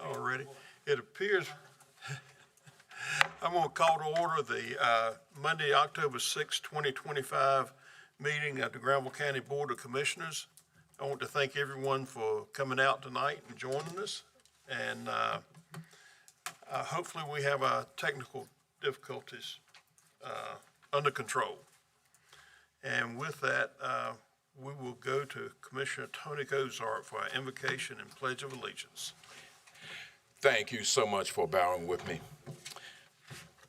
Already. It appears, I'm going to call to order the Monday, October 6, 2025 meeting of the Granville County Board of Commissioners. I want to thank everyone for coming out tonight and joining us. And hopefully we have our technical difficulties under control. And with that, we will go to Commissioner Tony Cozart for our invocation and pledge of allegiance. Thank you so much for bowing with me.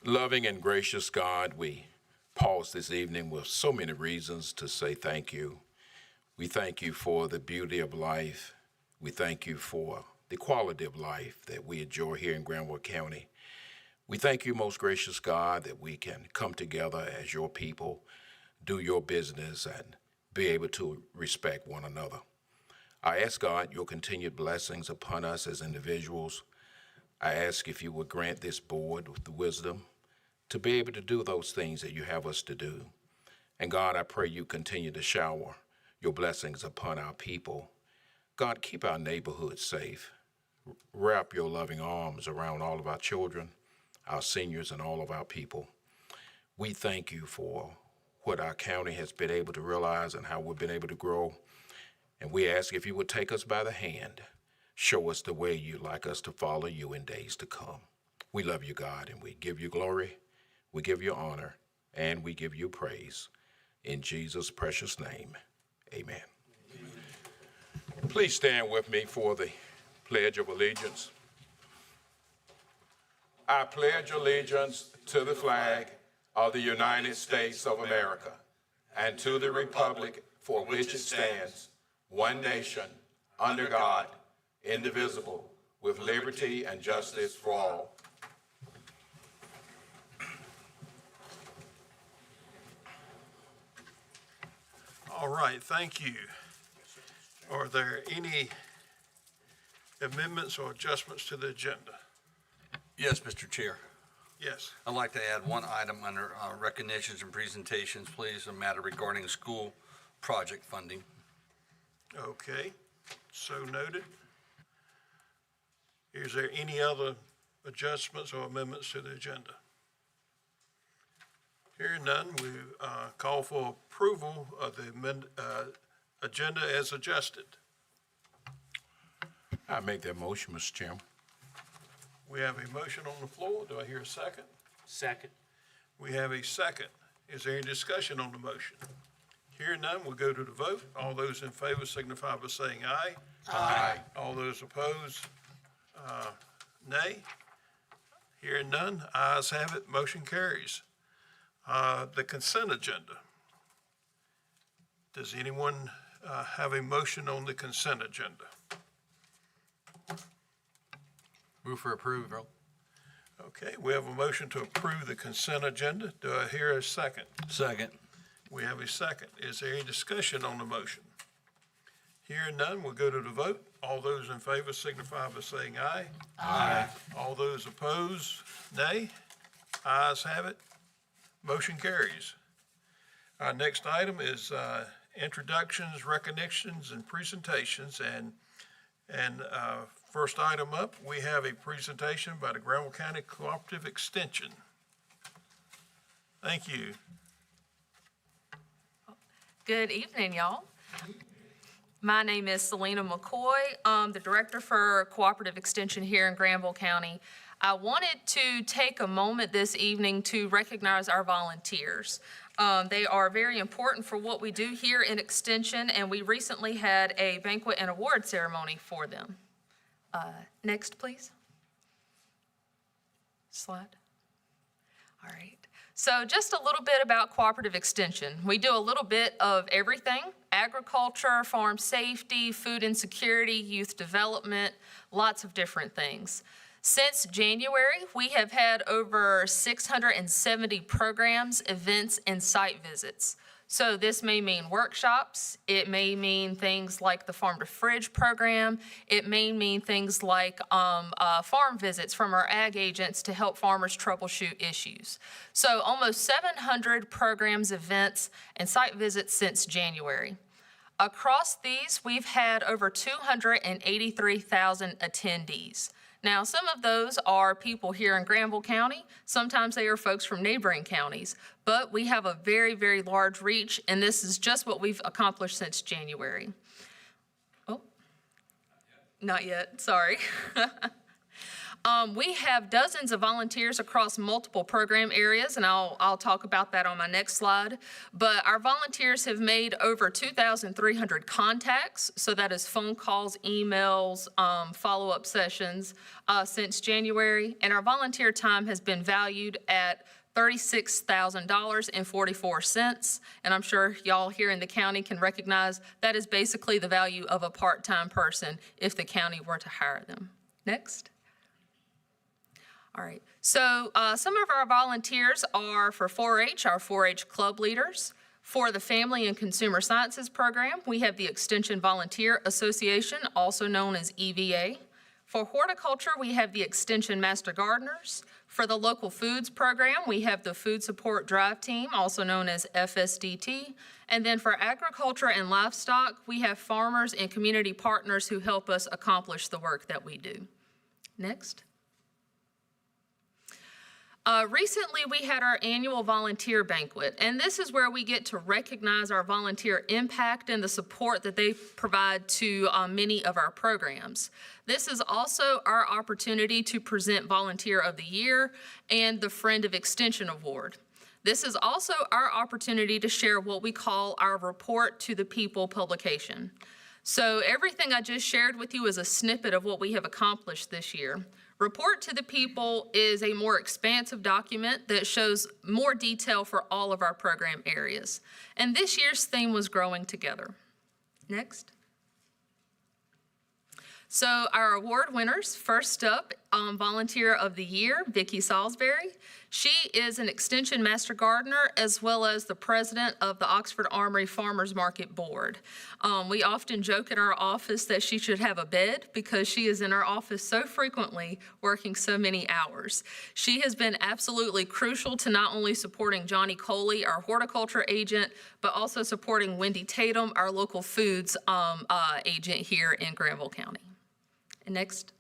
Loving and gracious God, we pause this evening with so many reasons to say thank you. We thank you for the beauty of life. We thank you for the quality of life that we enjoy here in Granville County. We thank you, most gracious God, that we can come together as your people, do your business, and be able to respect one another. I ask God your continued blessings upon us as individuals. I ask if you would grant this board with the wisdom to be able to do those things that you have us to do. And God, I pray you continue to shower your blessings upon our people. God, keep our neighborhoods safe. Wrap your loving arms around all of our children, our seniors, and all of our people. We thank you for what our county has been able to realize and how we've been able to grow. And we ask if you would take us by the hand, show us the way you'd like us to follow you in days to come. We love you, God, and we give you glory, we give you honor, and we give you praise. In Jesus' precious name, amen. Please stand with me for the Pledge of Allegiance. I pledge allegiance to the flag of the United States of America and to the republic for which it stands, one nation, under God, indivisible, with liberty and justice for all. All right, thank you. Are there any amendments or adjustments to the agenda? Yes, Mr. Chair. Yes. I'd like to add one item under recognitions and presentations, please, a matter regarding school project funding. Okay, so noted. Is there any other adjustments or amendments to the agenda? Hearing none, we call for approval of the agenda as adjusted. I make that motion, Mr. Chairman. We have a motion on the floor. Do I hear a second? Second. We have a second. Is there any discussion on the motion? Hearing none, we'll go to the vote. All those in favor signify by saying aye. Aye. All those opposed, nay. Hearing none, ayes have it, motion carries. The consent agenda. Does anyone have a motion on the consent agenda? Move for approval. Okay, we have a motion to approve the consent agenda. Do I hear a second? Second. We have a second. Is there any discussion on the motion? Hearing none, we'll go to the vote. All those in favor signify by saying aye. Aye. All those opposed, nay. Ayes have it. Motion carries. Our next item is introductions, recognitions, and presentations. And first item up, we have a presentation by the Granville County Cooperative Extension. Thank you. Good evening, y'all. My name is Selena McCoy. I'm the Director for Cooperative Extension here in Granville County. I wanted to take a moment this evening to recognize our volunteers. They are very important for what we do here in Extension, and we recently had a banquet and award ceremony for them. Next, please. Slide. All right. So just a little bit about Cooperative Extension. We do a little bit of everything: agriculture, farm safety, food insecurity, youth development, lots of different things. Since January, we have had over 670 programs, events, and site visits. So this may mean workshops, it may mean things like the Farm to Fridge program, it may mean things like farm visits from our ag agents to help farmers troubleshoot issues. So almost 700 programs, events, and site visits since January. Across these, we've had over 283,000 attendees. Now, some of those are people here in Granville County. Sometimes they are folks from neighboring counties. But we have a very, very large reach, and this is just what we've accomplished since January. Oh, not yet, sorry. We have dozens of volunteers across multiple program areas, and I'll talk about that on my next slide. But our volunteers have made over 2,300 contacts, so that is phone calls, emails, follow-up sessions since January. And our volunteer time has been valued at $36,000.44. And I'm sure y'all here in the county can recognize that is basically the value of a part-time person if the county were to hire them. Next. All right, so some of our volunteers are for 4-H, our 4-H club leaders. For the Family and Consumer Sciences program, we have the Extension Volunteer Association, also known as EVA. For horticulture, we have the Extension Master Gardeners. For the local foods program, we have the Food Support Drive Team, also known as FSDT. And then for agriculture and livestock, we have farmers and community partners who help us accomplish the work that we do. Next. Recently, we had our annual volunteer banquet, and this is where we get to recognize our volunteer impact and the support that they provide to many of our programs. This is also our opportunity to present Volunteer of the Year and the Friend of Extension Award. This is also our opportunity to share what we call our Report to the People publication. So everything I just shared with you is a snippet of what we have accomplished this year. Report to the People is a more expansive document that shows more detail for all of our program areas. And this year's theme was Growing Together. Next. So our award winners, first up, Volunteer of the Year, Vicki Salisbury. She is an Extension Master Gardener as well as the president of the Oxford Armory Farmers Market Board. We often joke in our office that she should have a bed because she is in our office so frequently, working so many hours. She has been absolutely crucial to not only supporting Johnny Coley, our horticulture agent, but also supporting Wendy Tatum, our local foods agent here in Granville County. Next.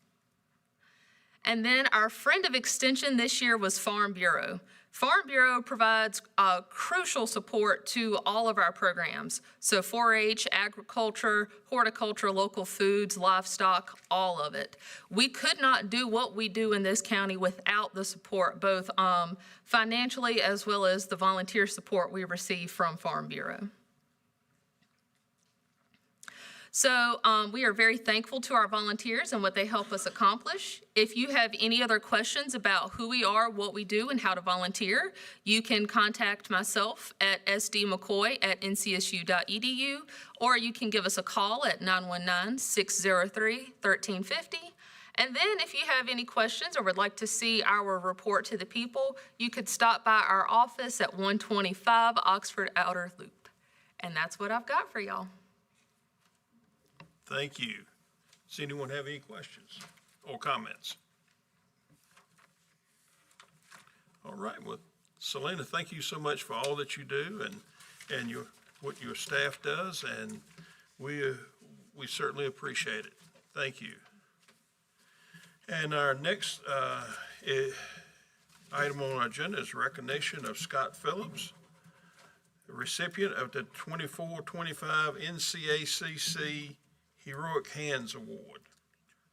And then our Friend of Extension this year was Farm Bureau. Farm Bureau provides crucial support to all of our programs. So 4-H, agriculture, horticulture, local foods, livestock, all of it. We could not do what we do in this county without the support, both financially as well as the volunteer support we receive from Farm Bureau. So we are very thankful to our volunteers and what they help us accomplish. If you have any other questions about who we are, what we do, and how to volunteer, you can contact myself at sdmccoy@ncsu.edu, or you can give us a call at 919-603-1350. And then if you have any questions or would like to see our Report to the People, you could stop by our office at 125 Oxford Outer Loop. And that's what I've got for y'all. Thank you. Does anyone have any questions or comments? All right, well, Selena, thank you so much for all that you do and what your staff does, and we certainly appreciate it. Thank you. And our next item on our agenda is recognition of Scott Phillips, the recipient of the 24-25 NCACC Heroic Hands Award.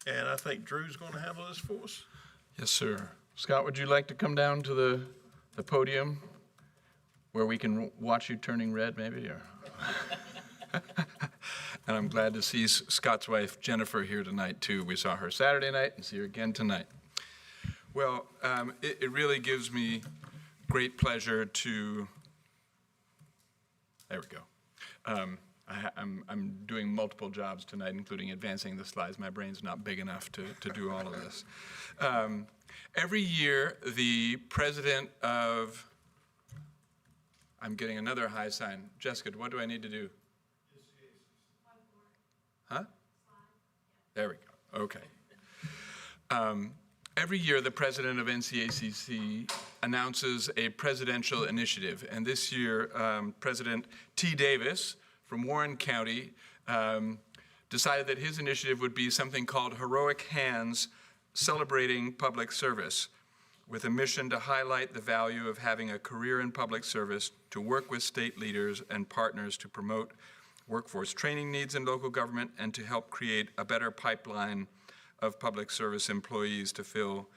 And I think Drew's going to handle this for us. Yes, sir. Scott, would you like to come down to the podium where we can watch you turning red, maybe? Or And I'm glad to see Scott's wife, Jennifer, here tonight, too. We saw her Saturday night and see her again tonight. Well, it really gives me great pleasure to, there we go. I'm doing multiple jobs tonight, including advancing the slides. My brain's not big enough to do all of this. Every year, the president of, I'm getting another high sign. Jessica, what do I need to do? Huh? There we go. Okay. Every year, the president of NCACC announces a presidential initiative. And this year, President T. Davis from Warren County decided that his initiative would be something called Heroic Hands Celebrating Public Service, with a mission to highlight the value of having a career in public service, to work with state leaders and partners to promote workforce training needs in local government, and to help create a better pipeline of public service employees to fill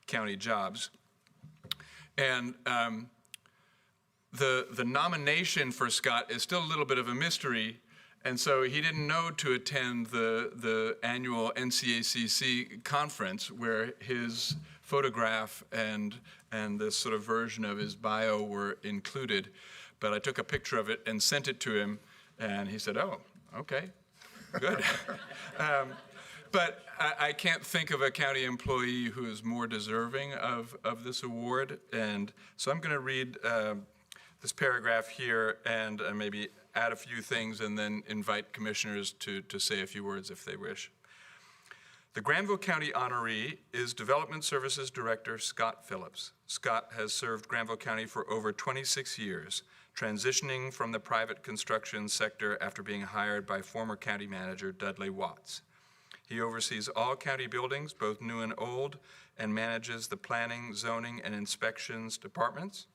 county jobs. And the nomination for Scott is still a little bit of a mystery, and so he didn't know to attend the annual NCACC conference where his photograph and this sort of version of his bio were included. But I took a picture of it and sent it to him, and he said, "Oh, okay, good." But I can't think of a county employee who is more deserving of this award, and so I'm going to read this paragraph here and maybe add a few things and then invite commissioners to say a few words if they wish. The Granville County honoree is Development Services Director Scott Phillips. Scott has served Granville County for over 26 years, transitioning from the private construction sector after being hired by former county manager Dudley Watts. He oversees all county buildings, both new and old, and manages the planning, zoning, and inspections departments.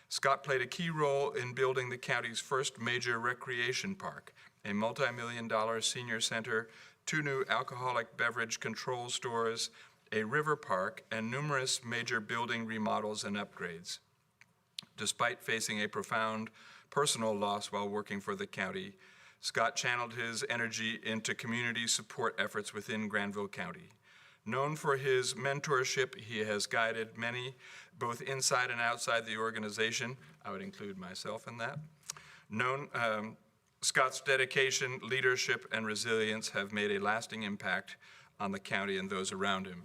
Scott played a key role in building the county's first major recreation park, a multi-million-dollar senior center, 2 new alcoholic beverage control stores, a river park, and numerous major building remodels and upgrades. Despite facing a profound personal loss while working for the county, Scott channeled his energy into community support efforts within Granville County. Known for his mentorship, he has guided many, both inside and outside the organization. I would include myself in that. Scott's dedication, leadership, and resilience have made a lasting impact on the county and those around him.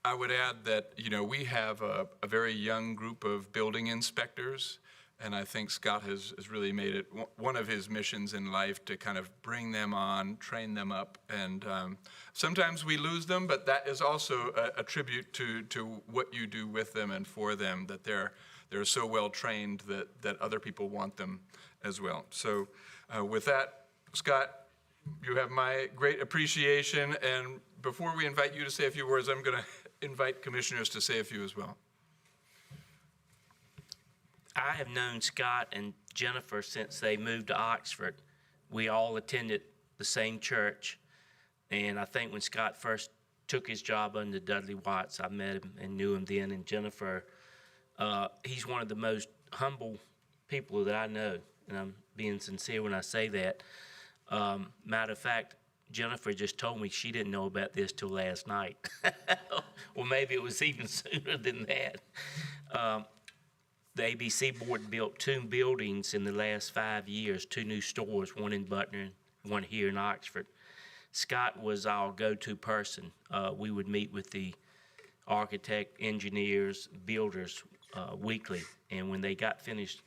I would add that, we have a very young group of building inspectors, and I think Scott has really made it one of his missions in life to kind of bring them on, train them up, and sometimes we lose them, but that is also a tribute to what you do with them and for them, that they're so well trained that other people want them as well. So with that, Scott, you have my great appreciation, and before we invite you to say a few words, I'm going to invite commissioners to say a few as well. I have known Scott and Jennifer since they moved to Oxford. We all attended the same church, and I think when Scott first took his job under Dudley Watts, I met him and knew him then. And Jennifer, he's one of the most humble people that I know, and I'm being sincere when I say that. Matter of fact, Jennifer just told me she didn't know about this till last night. Or maybe it was even sooner than that. The ABC board built 2 buildings in the last 5 years, 2 new stores, one in Butner and one here in Oxford. Scott was our go-to person. We would meet with the architect, engineers, builders weekly, and when they got finished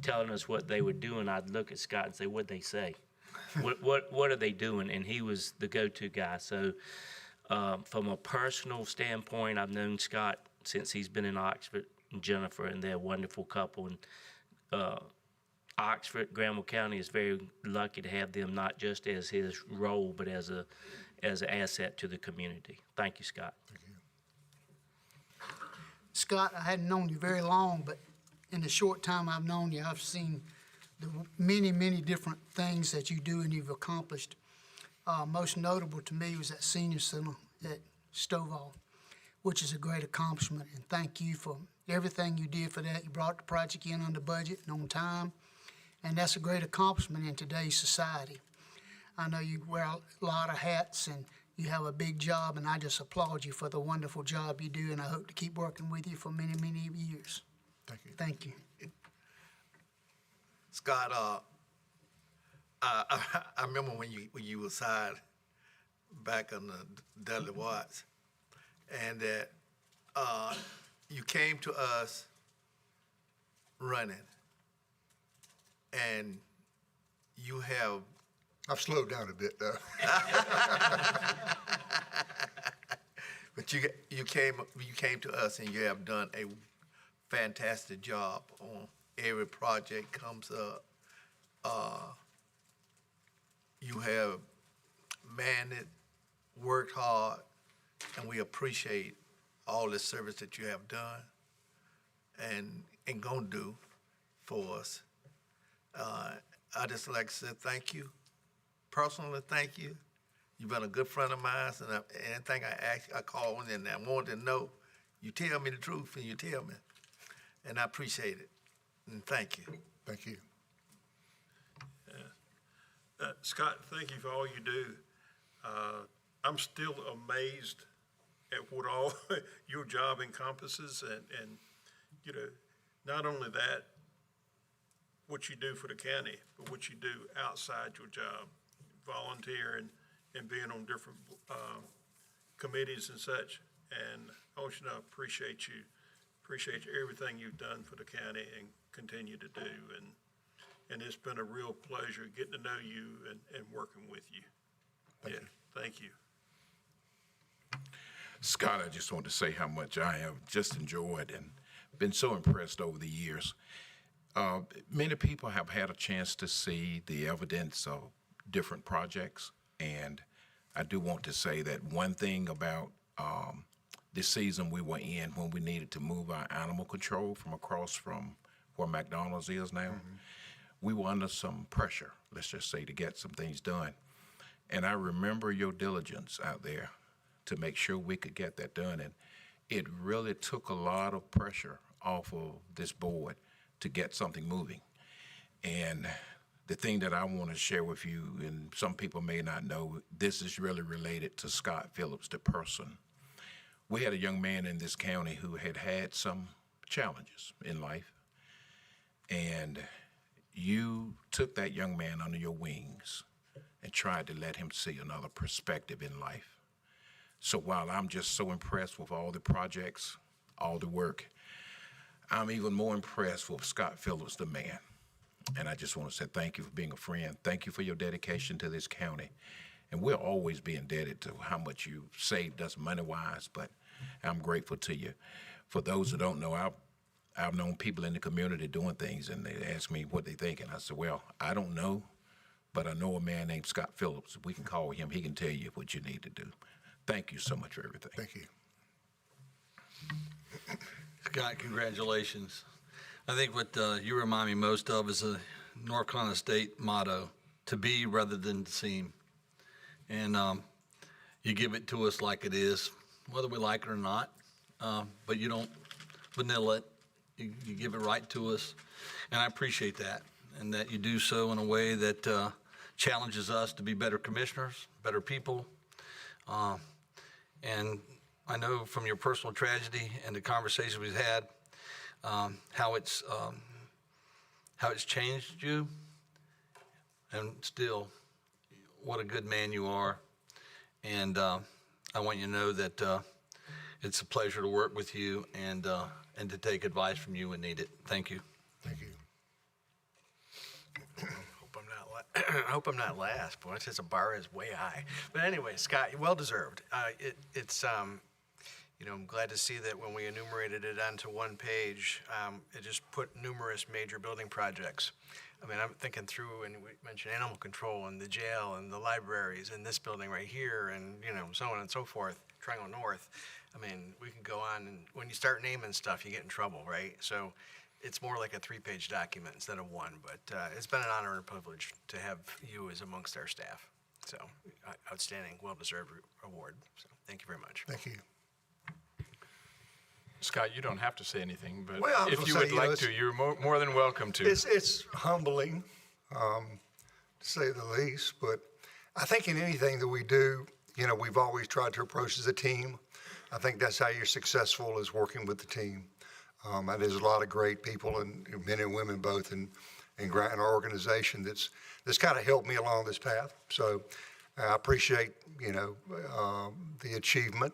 telling us what they were doing, I'd look at Scott and say, "What'd they say? What are they doing?" And he was the go-to guy. So from a personal standpoint, I've known Scott since he's been in Oxford, and Jennifer, and they're a wonderful couple. And Oxford, Granville County is very lucky to have them, not just as his role, but as an asset to the community. Thank you, Scott. Thank you. Scott, I hadn't known you very long, but in the short time I've known you, I've seen the many, many different things that you do and you've accomplished. Most notable to me was that senior center at Stovall, which is a great accomplishment, and thank you for everything you did for that. You brought the project in under budget and on time, and that's a great accomplishment in today's society. I know you wear a lot of hats and you have a big job, and I just applaud you for the wonderful job you do, and I hope to keep working with you for many, many years. Thank you. Thank you. Scott, I remember when you was hired back on the Dudley Watts, and that you came to us running, and you have. I've slowed down a bit though. But you came to us, and you have done a fantastic job on every project comes up, you have manned it, worked hard, and we appreciate all the service that you have done and gonna do for us. I just like to say thank you, personally thank you. You've been a good friend of mine, and anything I ask, I call in and I want to know, you tell me the truth and you tell me. And I appreciate it, and thank you. Thank you. Scott, thank you for all you do. I'm still amazed at what all your job encompasses and, you know, not only that, what you do for the county, but what you do outside your job, volunteering and being on different committees and such. And I want you to know I appreciate everything you've done for the county and continue to do. And it's been a real pleasure getting to know you and working with you. Thank you. Scott, I just want to say how much I have just enjoyed and been so impressed over the years. Many people have had a chance to see the evidence of different projects, and I do want to say that one thing about this season we were in when we needed to move our animal control from across from where McDonald's is now, we were under some pressure, let's just say, to get some things done. And I remember your diligence out there to make sure we could get that done. And it really took a lot of pressure off of this board to get something moving. And the thing that I want to share with you, and some people may not know, this is really related to Scott Phillips, the person. We had a young man in this county who had had some challenges in life, and you took that young man under your wings and tried to let him see another perspective in life. So while I'm just so impressed with all the projects, all the work, I'm even more impressed with Scott Phillips, the man. And I just want to say thank you for being a friend. Thank you for your dedication to this county. And we'll always be indebted to how much you saved us money-wise, but I'm grateful to you. For those who don't know, I've known people in the community doing things, and they ask me what they think, and I said, well, I don't know, but I know a man named Scott Phillips. We can call him. He can tell you what you need to do. Thank you so much for everything. Thank you. Scott, congratulations. I think what you remind me most of is a North Carolina State motto, to be rather than to seem. And you give it to us like it is, whether we like it or not, but you don't vanilla it. You give it right to us, and I appreciate that, and that you do so in a way that challenges us to be better commissioners, better people. And I know from your personal tragedy and the conversations we've had, how it's changed you, and still, what a good man you are. And I want you to know that it's a pleasure to work with you and to take advice from you when needed. Thank you. Thank you. I hope I'm not last. Boy, it says the bar is way high. But anyway, Scott, well deserved. It's you know, I'm glad to see that when we enumerated it onto one page, it just put numerous major building projects. I mean, I'm thinking through, and we mentioned animal control and the jail and the libraries and this building right here, and you know, so on and so forth. Triangle North. I mean, we can go on, and when you start naming stuff, you get in trouble, right? So it's more like a 3-page document instead of one, but it's been an honor and a privilege to have you as amongst our staff. So outstanding, well-deserved award. So thank you very much. Thank you. Scott, you don't have to say anything, but Well, I was if you gonna would say, you know, like to, it's- you're more than welcome to. It's humbling, to say the least, but I think in anything that we do, you know, we've always tried to approach as a team. I think that's how you're successful, is working with the team. And there's a lot of great people, and men and women both, in our organization that's kind of helped me along this path. So I appreciate, you know, the achievement,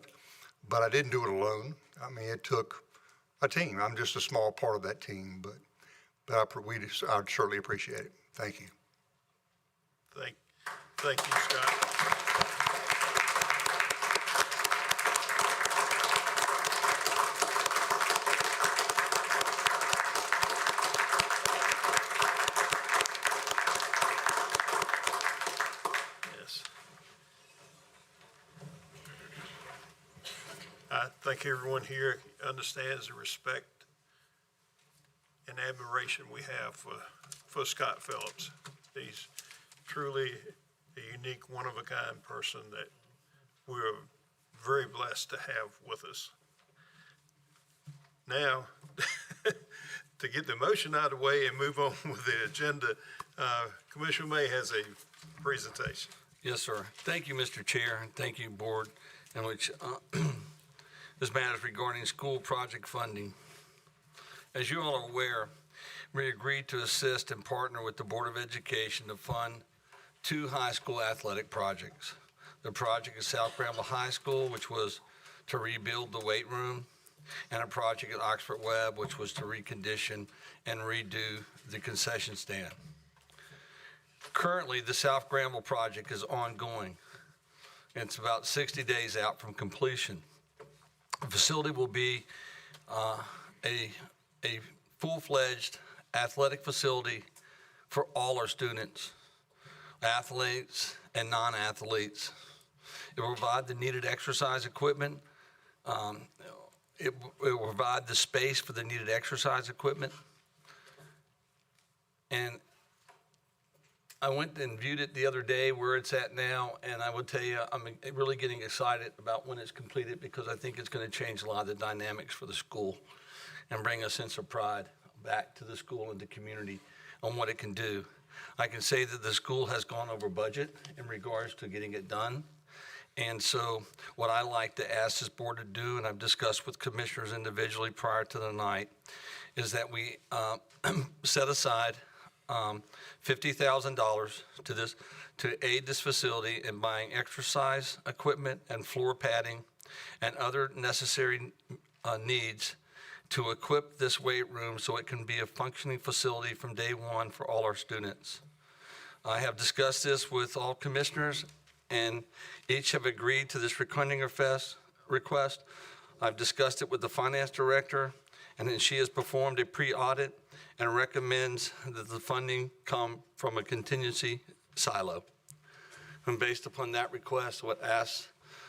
but I didn't do it alone. I mean, it took a team. I'm just a small part of that team, but I'd certainly appreciate it. Thank you. Thank you, Scott. I think everyone here understands the respect and admiration we have for Scott Phillips. He's truly a unique, one-of-a-kind person that we're very blessed to have with us. Now, to get the motion out of the way and move on with the agenda, Commissioner May has a presentation. Yes, sir. Thank you, Mr. Chair, and thank you, Board, in which this matters regarding school project funding. As you all are aware, we agreed to assist and partner with the Board of Education to fund 2 high school athletic projects. The project at South Granville High School, which was to rebuild the weight room, and a project at Oxford Webb, which was to recondition and redo the concession stand. Currently, the South Granville project is ongoing. It's about 60 days out from completion. The facility will be a full-fledged athletic facility for all our students, athletes and non-athletes. It will provide the needed exercise equipment. It will provide the space for the needed exercise equipment. And I went and viewed it the other day where it's at now, and I would tell you, I'm really getting excited about when it's completed because I think it's going to change a lot of the dynamics for the school and bring a sense of pride back to the school and the community on what it can do. I can say that the school has gone over budget in regards to getting it done. And so what I like to ask this board to do, and I've discussed with commissioners individually prior to the night, is that we set aside $50,000 to aid this facility in buying exercise equipment and floor padding and other necessary needs to equip this weight room so it can be a functioning facility from day one for all our students. I have discussed this with all commissioners, and each have agreed to this funding request. I've discussed it with the finance director, and then she has performed a pre-audit and recommends that the funding come from a contingency silo. And based upon that request, what asks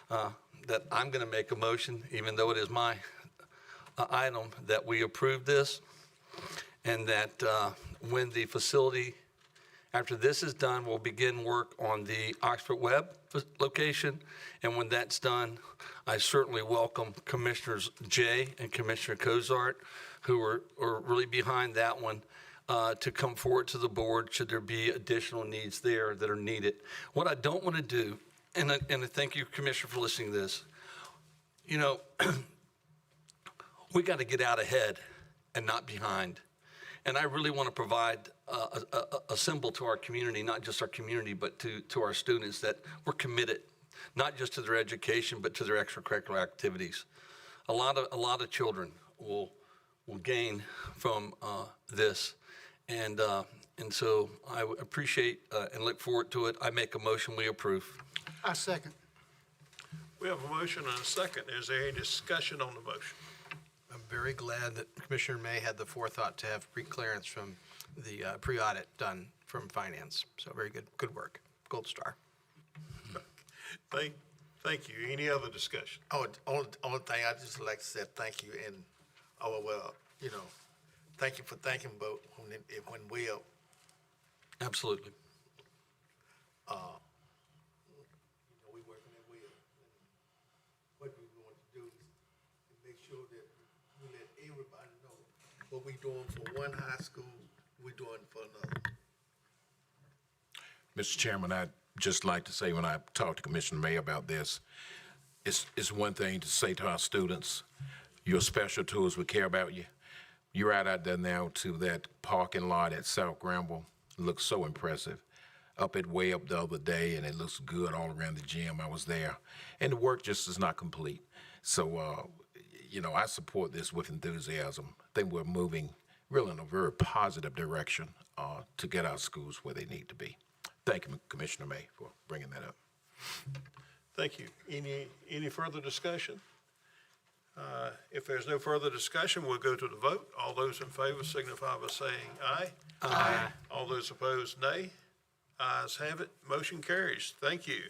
that I'm going to make a motion, even though it is my item, that we approve this, and that when the facility, after this is done, we'll begin work on the Oxford Webb location. And when that's done, I certainly welcome Commissioners Jay and Commissioner Cozart, who are really behind that one, to come forward to the board should there be additional needs there that are needed. What I don't want to do, and I thank you, Commissioner, for listening to this, you know, we got to get out ahead and not behind. And I really want to provide a symbol to our community, not just our community, but to our students, that we're committed, not just to their education, but to their extracurricular activities. A lot of children will gain from this, and so I appreciate and look forward to it. I make a motion, we approve. I second. We have a motion and a second. Is there any discussion on the motion? I'm very glad that Commissioner May had the forethought to have pre-clearance from the pre-audit done from finance. So very good work. Gold star. Thank you. Any other discussion? Oh, only thing I just like to say thank you, and thank you for thanking both when Will. Absolutely. We working at Will. What we want to do is make sure that we let everybody know what we doing for one high school, we're doing for another. Mr. Chairman, I'd just like to say, when I talked to Commissioner May about this, it's one thing to say to our students, you're special to us, we care about you. You're right out there now to that parking lot at South Granville. It looks so impressive. Up at Way Up the other day, and it looks good all around the gym. I was there. And the work just is not complete. So, I support this with enthusiasm. I think we're moving really in a very positive direction to get our schools where they need to be. Thank you, Commissioner May, for bringing that up. Thank you. Any further discussion? If there's no further discussion, we'll go to the vote. All those in favor signify by saying aye. Aye. All those opposed, nay. Ayes have it. Motion carries. Thank you.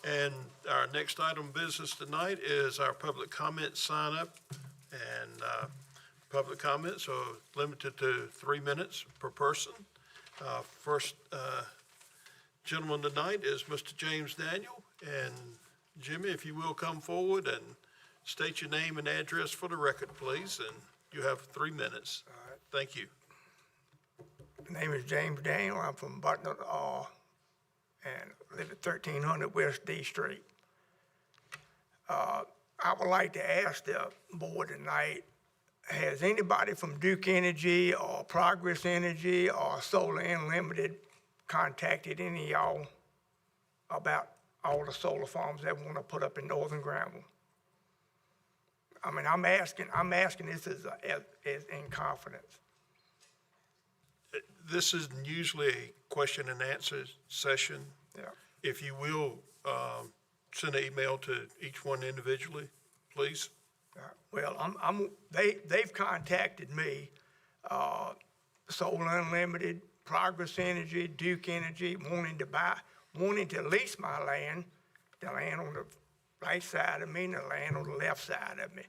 And our next item of business tonight is our public comment sign up. And public comments are limited to 3 minutes per person. First gentleman tonight is Mr. James Daniel. And Jimmy, if you will come forward and state your name and address for the record, please. And you have 3 minutes. All right. Thank you. My name is James Daniel. I'm from Butler, and live at 1300 West D Street. I would like to ask the board tonight, has anybody from Duke Energy or Progress Energy or Solar Unlimited contacted any of y'all about all the solar farms they want to put up in northern Granville? I mean, I'm asking this as in confidence. This is usually a question and answer session. Yeah. If you will, send an email to each one individually, please. Well, they've contacted me, Solar Unlimited, Progress Energy, Duke Energy, wanting to lease my land, the land on the right side of me and the land on the left side of me,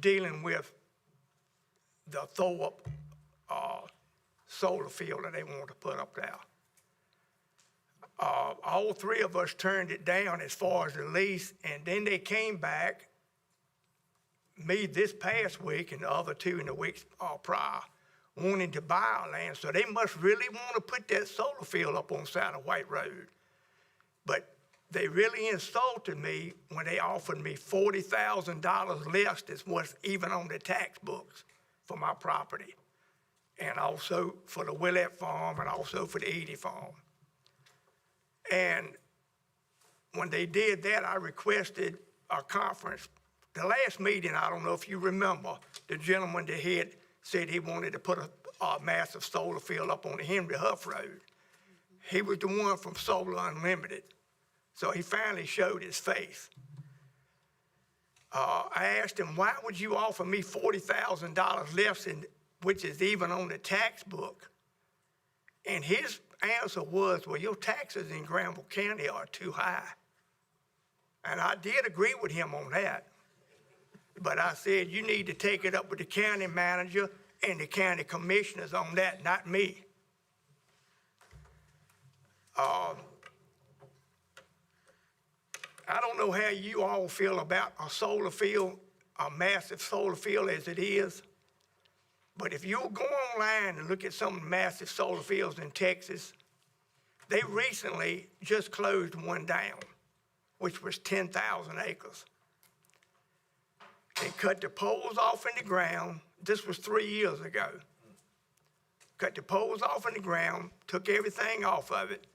dealing with the Thorpe solar field that they want to put up there. All three of us turned it down as far as the lease, and then they came back, me this past week and the other two in the weeks prior, wanting to buy our land. So they must really want to put that solar field up on the side of White Road. But they really insulted me when they offered me $40,000 less than what's even on the tax books for my property, and also for the Willett farm and also for the Edie farm. And when they did that, I requested a conference. The last meeting, I don't know if you remember, the gentleman that had said he wanted to put a massive solar field up on the Henry Huff Road. He was the one from Solar Unlimited. So he finally showed his face. I asked him, why would you offer me $40,000 less than, which is even on the tax book? And his answer was, well, your taxes in Granville County are too high. And I did agree with him on that. But I said, you need to take it up with the county manager and the county commissioners on that, not me. I don't know how you all feel about a solar field, a massive solar field as it is. But if you'll go online and look at some of the massive solar fields in Texas, they recently just closed one down, which was 10,000 acres. They cut the poles off in the ground. This was 3 years ago. Cut the poles off in the ground, took everything off of it.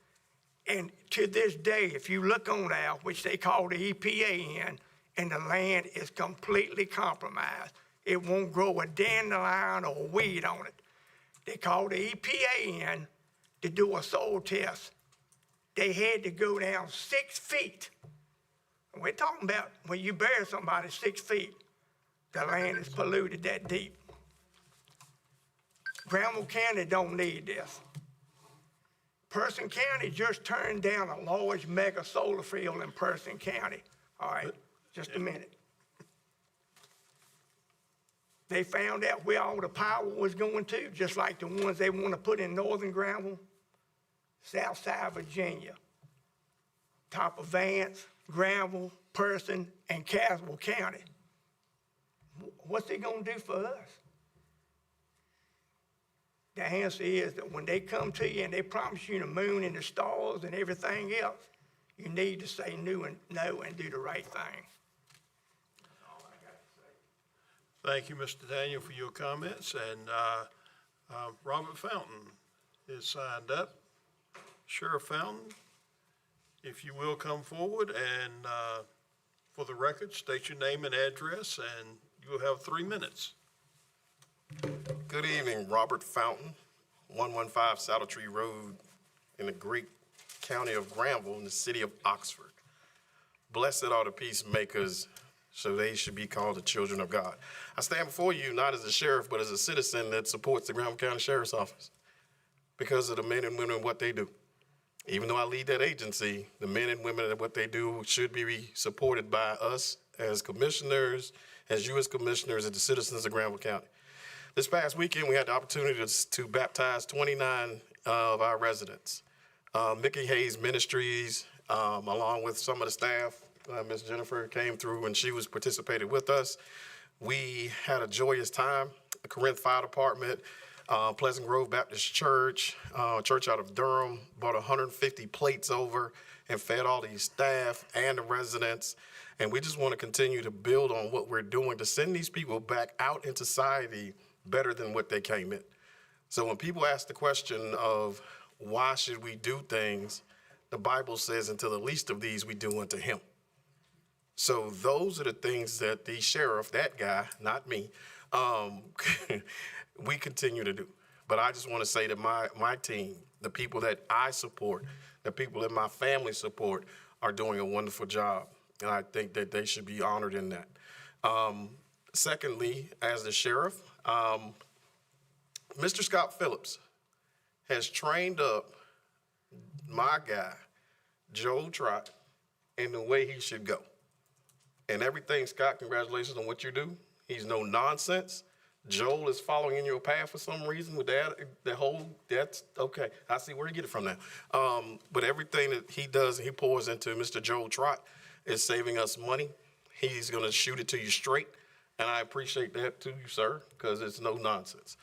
And to this day, if you look on there, which they call the EPA in, and the land is completely compromised. It won't grow a dandelion or a weed on it. They called the EPA in to do a soil test. They had to go down 6 feet. And we're talking about when you bury somebody 6 feet, the land is polluted that deep. Granville County don't need this. Person County just turned down a large mega solar field in Person County. All right, just a minute. They found out where all the power was going to, just like the ones they want to put in northern Granville, south side Virginia, top of Vance, Granville, Person, and Caswell County. What's they gonna do for us? The answer is that when they come to you and they promise you the moon and the stars and everything else, you need to say no and do the right thing. Thank you, Mr. Daniel, for your comments. And Robert Fountain is signed up. Sheriff Fountain, if you will come forward and for the record, state your name and address, and you'll have 3 minutes. Good evening, Robert Fountain, 115 Saddle Tree Road in the Greek County of Granville in the city of Oxford. Blessed are the peacemakers, so they should be called the children of God. I stand before you not as a sheriff, but as a citizen that supports the Granville County Sheriff's Office because of the men and women and what they do. Even though I lead that agency, the men and women and what they do should be supported by us as commissioners, as you as commissioners, and the citizens of Granville County. This past weekend, we had the opportunity to baptize 29 of our residents. Mickey Hayes Ministries, along with some of the staff, Ms. Jennifer came through and she was participated with us. We had a joyous time. The Corinth Fire Department, Pleasant Grove Baptist Church, church out of Durham, brought 150 plates over and fed all these staff and the residents. And we just want to continue to build on what we're doing to send these people back out in society better than what they came in. So when people ask the question of why should we do things, the Bible says, unto the least of these we do unto him. So those are the things that the sheriff, that guy, not me, we continue to do. But I just want to say that my team, the people that I support, the people that my family support are doing a wonderful job. And I think that they should be honored in that. Secondly, as the sheriff, Mr. Scott Phillips has trained up my guy, Joel Trott, in the way he should go. And everything, Scott, congratulations on what you do. He's no nonsense. Joel is following in your path for some reason with that's okay. I see where you get it from now. But everything that he does, he pours into Mr. Joel Trott is saving us money. He's gonna shoot it to you straight. And I appreciate that to you, sir, because it's no nonsense.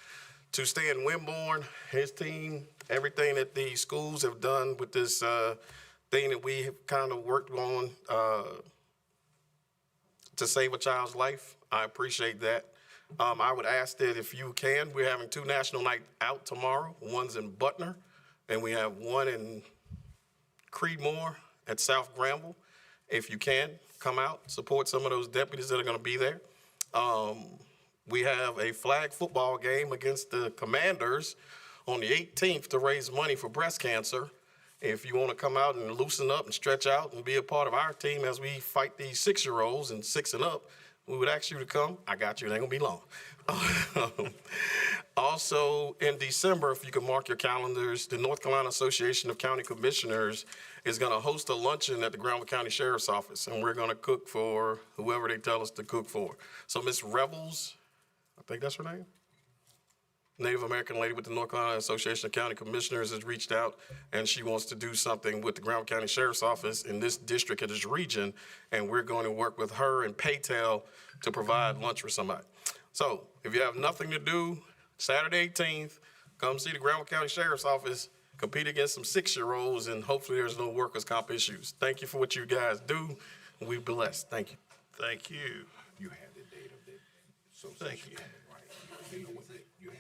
To Stan Winborn, his team, everything that the schools have done with this thing that we have kind of worked on to save a child's life, I appreciate that. I would ask that if you can, we're having 2 national nights out tomorrow. One's in Butner, and we have one in Creedmoor at South Granville. If you can, come out, support some of those deputies that are gonna be there. We have a flag football game against the Commanders on the 18th to raise money for breast cancer. If you want to come out and loosen up and stretch out and be a part of our team as we fight these 6-year-olds and 6 and up, we would ask you to come. I got you. It ain't going to be long. Also, in December, if you can mark your calendars, the North Carolina Association of County Commissioners is going to host a luncheon at the Granville County Sheriff's Office, and we're going to cook for whoever they tell us to cook for. So Miss Revels, I think that's her name, Native American lady with the North Carolina Association of County Commissioners, has reached out, and she wants to do something with the Granville County Sheriff's Office in this district, in this region, and we're going to work with her and Paytel to provide lunch for somebody. So if you have nothing to do, Saturday 18th, come see the Granville County Sheriff's Office, compete against some 6-year-olds, and hopefully there's no workers' comp issues. Thank you for what you guys do. We're blessed. Thank you. Thank you. You have the date of it. So Thank you. You know what you have.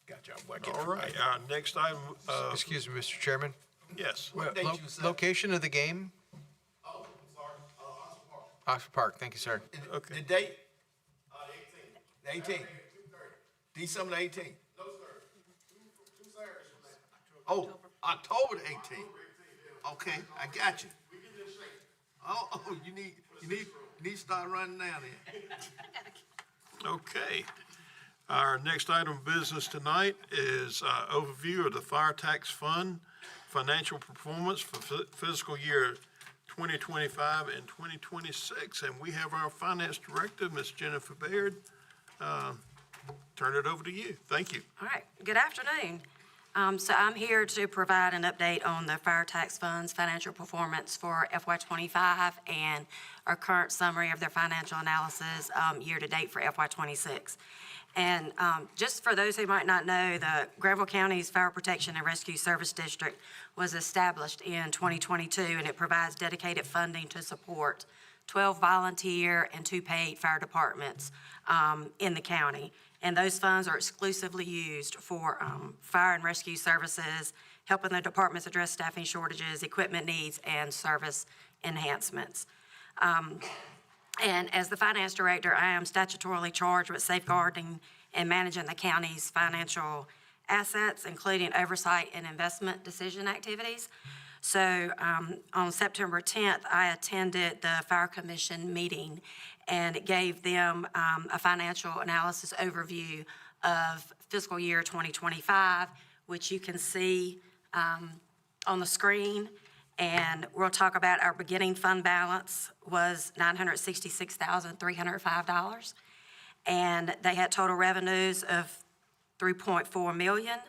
Gotcha. All right, our next item, Excuse me, Mr. Chairman. yes. Location of the game? Oh, I'm sorry, Oxford Park. Thank you, sir. Okay. The date, the 18th. the 18th, December the 18th. No, sir. Two Saturdays from now. Oh, October the 18th. Okay, I got you. We get in shape. Oh, you need to start running down there. Okay. Our next item of business tonight is overview of the Fire Tax Fund financial performance for fiscal year 2025 and 2026. And we have our Finance Director, Ms. Jennifer Baird. Turn it over to you. Thank you. All right, good afternoon. So I'm here to provide an update on the Fire Tax Fund's financial performance for FY25 and our current summary of their financial analysis year-to-date for FY26. And just for those who might not know, the Granville County's Fire Protection and Rescue Service District was established in 2022, and it provides dedicated funding to support 12 volunteer and 2 paid fire departments in the county. And those funds are exclusively used for fire and rescue services, helping the departments address staffing shortages, equipment needs, and service enhancements. And as the finance director, I am statutorily charged with safeguarding and managing the county's financial assets, including oversight and investment decision activities. So on September 10th, I attended the Fire Commission meeting, and it gave them a financial analysis overview of fiscal year 2025, which you can see on the screen, and we'll talk about our beginning fund balance was $966,305. And they had total revenues of $3.4 million,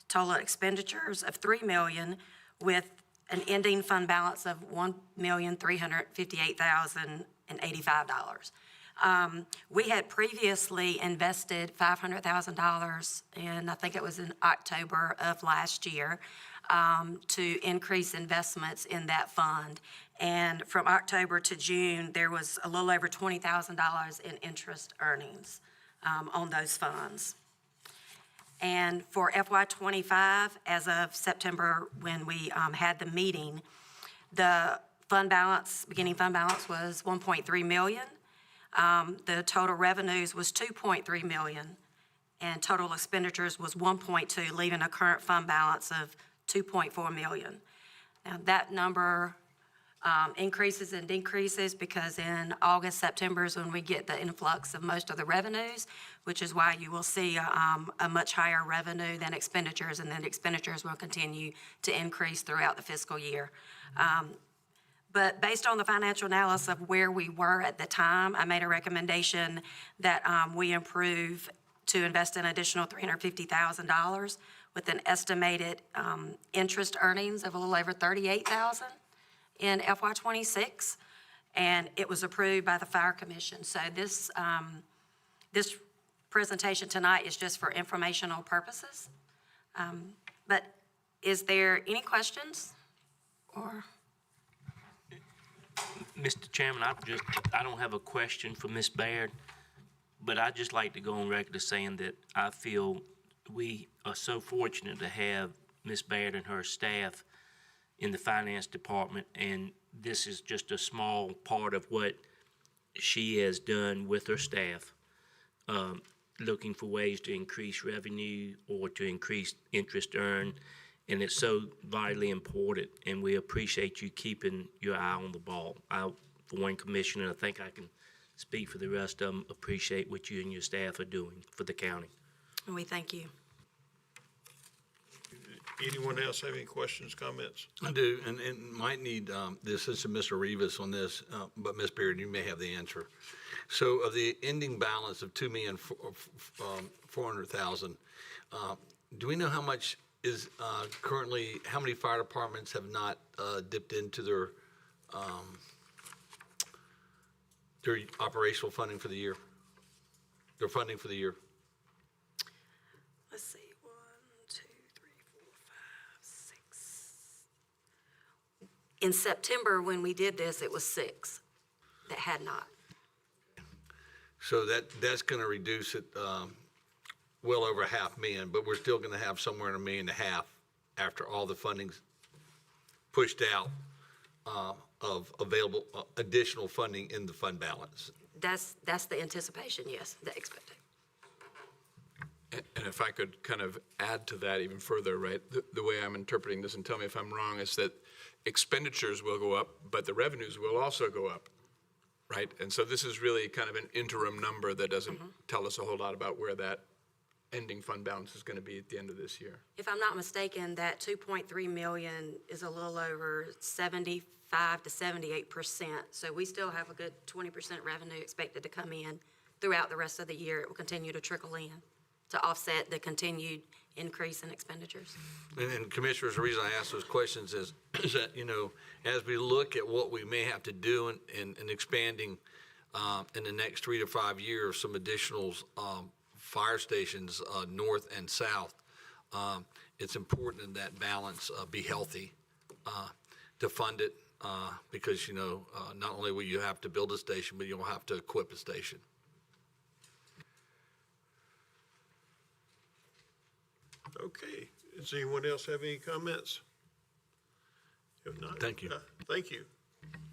total expenditures of $3 million, with an ending fund balance of $1,358,085. We had previously invested $500,000 in, I think it was in October of last year, to increase investments in that fund. And from October to June, there was a little over $20,000 in interest earnings on those funds. And for FY '25, as of September, when we had the meeting, the fund balance, beginning fund balance was $1.3 million. The total revenues was $2.3 million, and total expenditures was $1.2, leaving a current fund balance of $2.4 million. Now, that number increases and decreases because in August, September is when we get the influx of most of the revenues, which is why you will see a much higher revenue than expenditures, and then expenditures will continue to increase throughout the fiscal year. But based on the financial analysis of where we were at the time, I made a recommendation that we improve to invest an additional $350,000 with an estimated interest earnings of a little over $38,000 in FY '26, and it was approved by the Fire Commission. So this presentation tonight is just for informational purposes. But is there any questions or? Mr. Chairman, I don't have a question for Ms. Baird, but I'd just like to go on record as saying that I feel we are so fortunate to have Ms. Baird and her staff in the finance department, and this is just a small part of what she has done with her staff, looking for ways to increase revenue or to increase interest earned, and it's so vitally important, and we appreciate you keeping your eye on the ball. I, for one commissioner, I think I can speak for the rest of them, appreciate what you and your staff are doing for the county. And we thank you. Anyone else have any questions, comments? I do, and might need the assistant Mr. Rivas on this, but Ms. Beard, you may have the answer. So of the ending balance of $2,400,000, do we know how much is currently, how many fire departments have not dipped into their operational funding for the year? Their funding for the year? Let's see, 1, 2, 3, 4, 5, 6. In September, when we did this, it was 6 that had not. So that's going to reduce it well over $500,000, but we're still going to have somewhere in $1.5 million after all the funding's pushed out of available additional funding in the fund balance. That's the anticipation, yes, the expectation. And if I could kind of add to that even further, right, the way I'm interpreting this, and tell me if I'm wrong, is that expenditures will go up, but the revenues will also go up, right? And so this is really kind of an interim number that doesn't tell us a whole lot about where that ending fund balance is going to be at the end of this year. If I'm not mistaken, that $2.3 million is a little over 75 to 78%. So we still have a good 20% revenue expected to come in throughout the rest of the year. It will continue to trickle in to offset the continued increase in expenditures. And Commissioners, the reason I ask those questions is that, you know, as we look at what we may have to do in expanding in the next 3 to 5 years, some additional fire stations north and south, it's important that balance be healthy to fund it because, you know, not only will you have to build a station, but you'll have to equip a station. Okay, does anyone else have any comments? If not. Thank you. Thank you.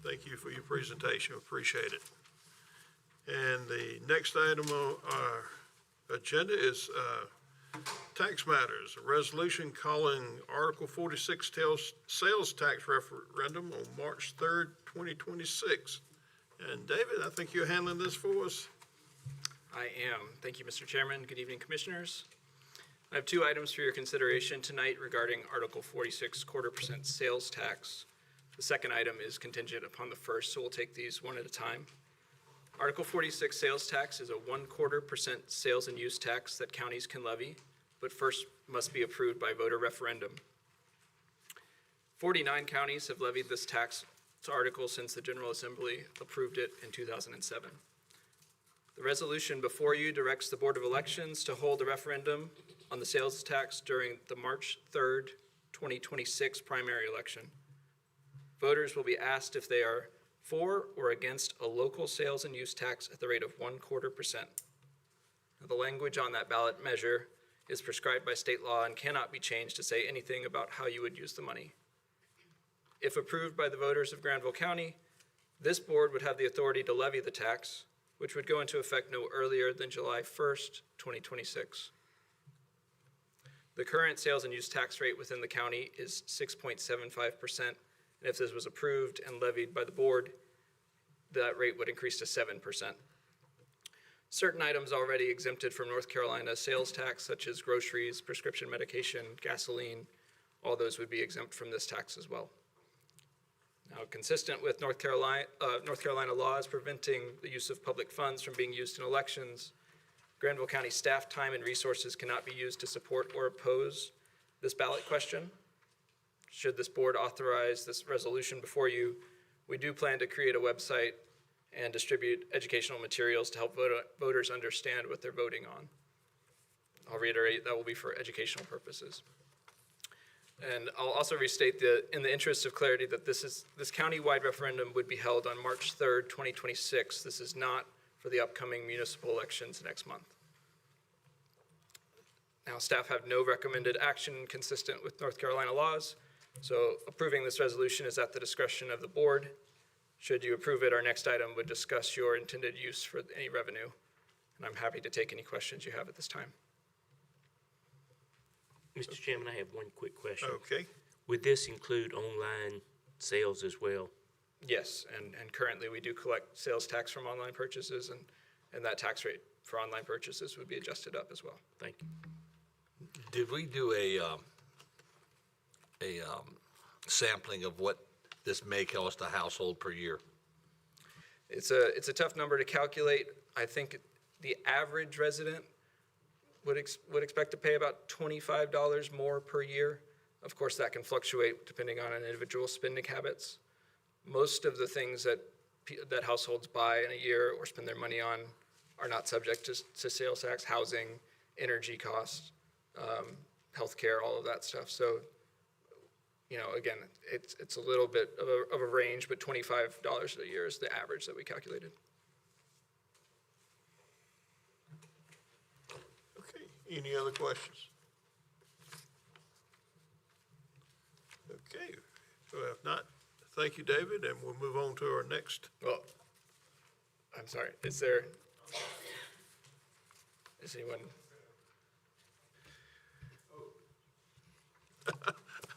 Thank you for your presentation, appreciate it. And the next item on our agenda is tax matters, a resolution calling Article 46 sales tax referendum on March 3rd, 2026. And David, I think you're handling this for us. I am. Thank you, Mr. Chairman. Good evening, Commissioners. I have two items for your consideration tonight regarding Article 46, 1/4% sales tax. The second item is contingent upon the first, so we'll take these one at a time. Article 46 sales tax is a 1/4% sales and use tax that counties can levy, but first must be approved by voter referendum. 49 counties have levied this tax article since the General Assembly approved it in 2007. The resolution before you directs the Board of Elections to hold a referendum on the sales tax during the March 3rd, 2026 primary election. Voters will be asked if they are for or against a local sales and use tax at the rate of 1/4%. The language on that ballot measure is prescribed by state law and cannot be changed to say anything about how you would use the money. If approved by the voters of Granville County, this board would have the authority to levy the tax, which would go into effect no earlier than July 1st, 2026. The current sales and use tax rate within the county is 6.75%, and if this was approved and levied by the board, that rate would increase to 7%. Certain items already exempted from North Carolina sales tax, such as groceries, prescription medication, gasoline, all those would be exempt from this tax as well. Now, consistent with North Carolina laws preventing the use of public funds from being used in elections, Granville County staff time and resources cannot be used to support or oppose this ballot question. Should this board authorize this resolution before you, we do plan to create a website and distribute educational materials to help voters understand what they're voting on. I'll reiterate, that will be for educational purposes. And I'll also restate in the interest of clarity that this county-wide referendum would be held on March 3rd, 2026. This is not for the upcoming municipal elections next month. Now, staff have no recommended action consistent with North Carolina laws, so approving this resolution is at the discretion of the board. Should you approve it, our next item would discuss your intended use for any revenue, and I'm happy to take any questions you have at this time. Mr. Chairman, I have one quick question. Okay. Would this include online sales as well? Yes, and currently we do collect sales tax from online purchases, and that tax rate for online purchases would be adjusted up as well. Thank you. Did we do a sampling of what this may cost a household per year? It's a tough number to calculate. I think the average resident would expect to pay about $25 more per year. Of course, that can fluctuate depending on an individual's spending habits. Most of the things that households buy in a year or spend their money on are not subject to sales tax: housing, energy costs, healthcare, all of that stuff. So, again, it's a little bit of a range, but $25 a year is the average that we calculated. Okay, any other questions? Okay, so if not, thank you, David, and we'll move on to our next. Well, I'm sorry, is anyone?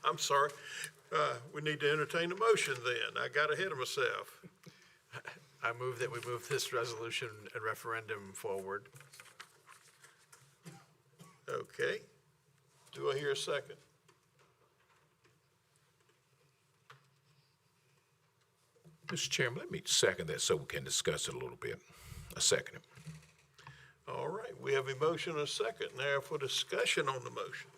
I'm sorry, we need to entertain a motion then. I got ahead of myself. I move that we move this resolution and referendum forward. Okay, do I hear a second? Mr. Chairman, let me second that so we can discuss it a little bit. I second it. All right, we have a motion and a second now for discussion on the motion.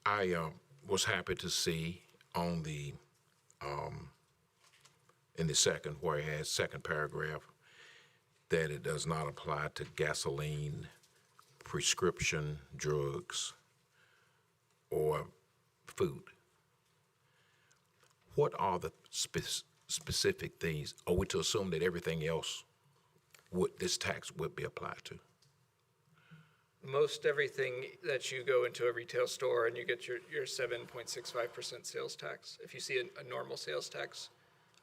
I was happy to see on the, in the second, where it has second paragraph, that it does not apply to gasoline, prescription drugs, or food. What are the specific things? Are we to assume that everything else this tax would be applied to? Most everything that you go into a retail store and you get your 7.65% sales tax. If you see a normal sales tax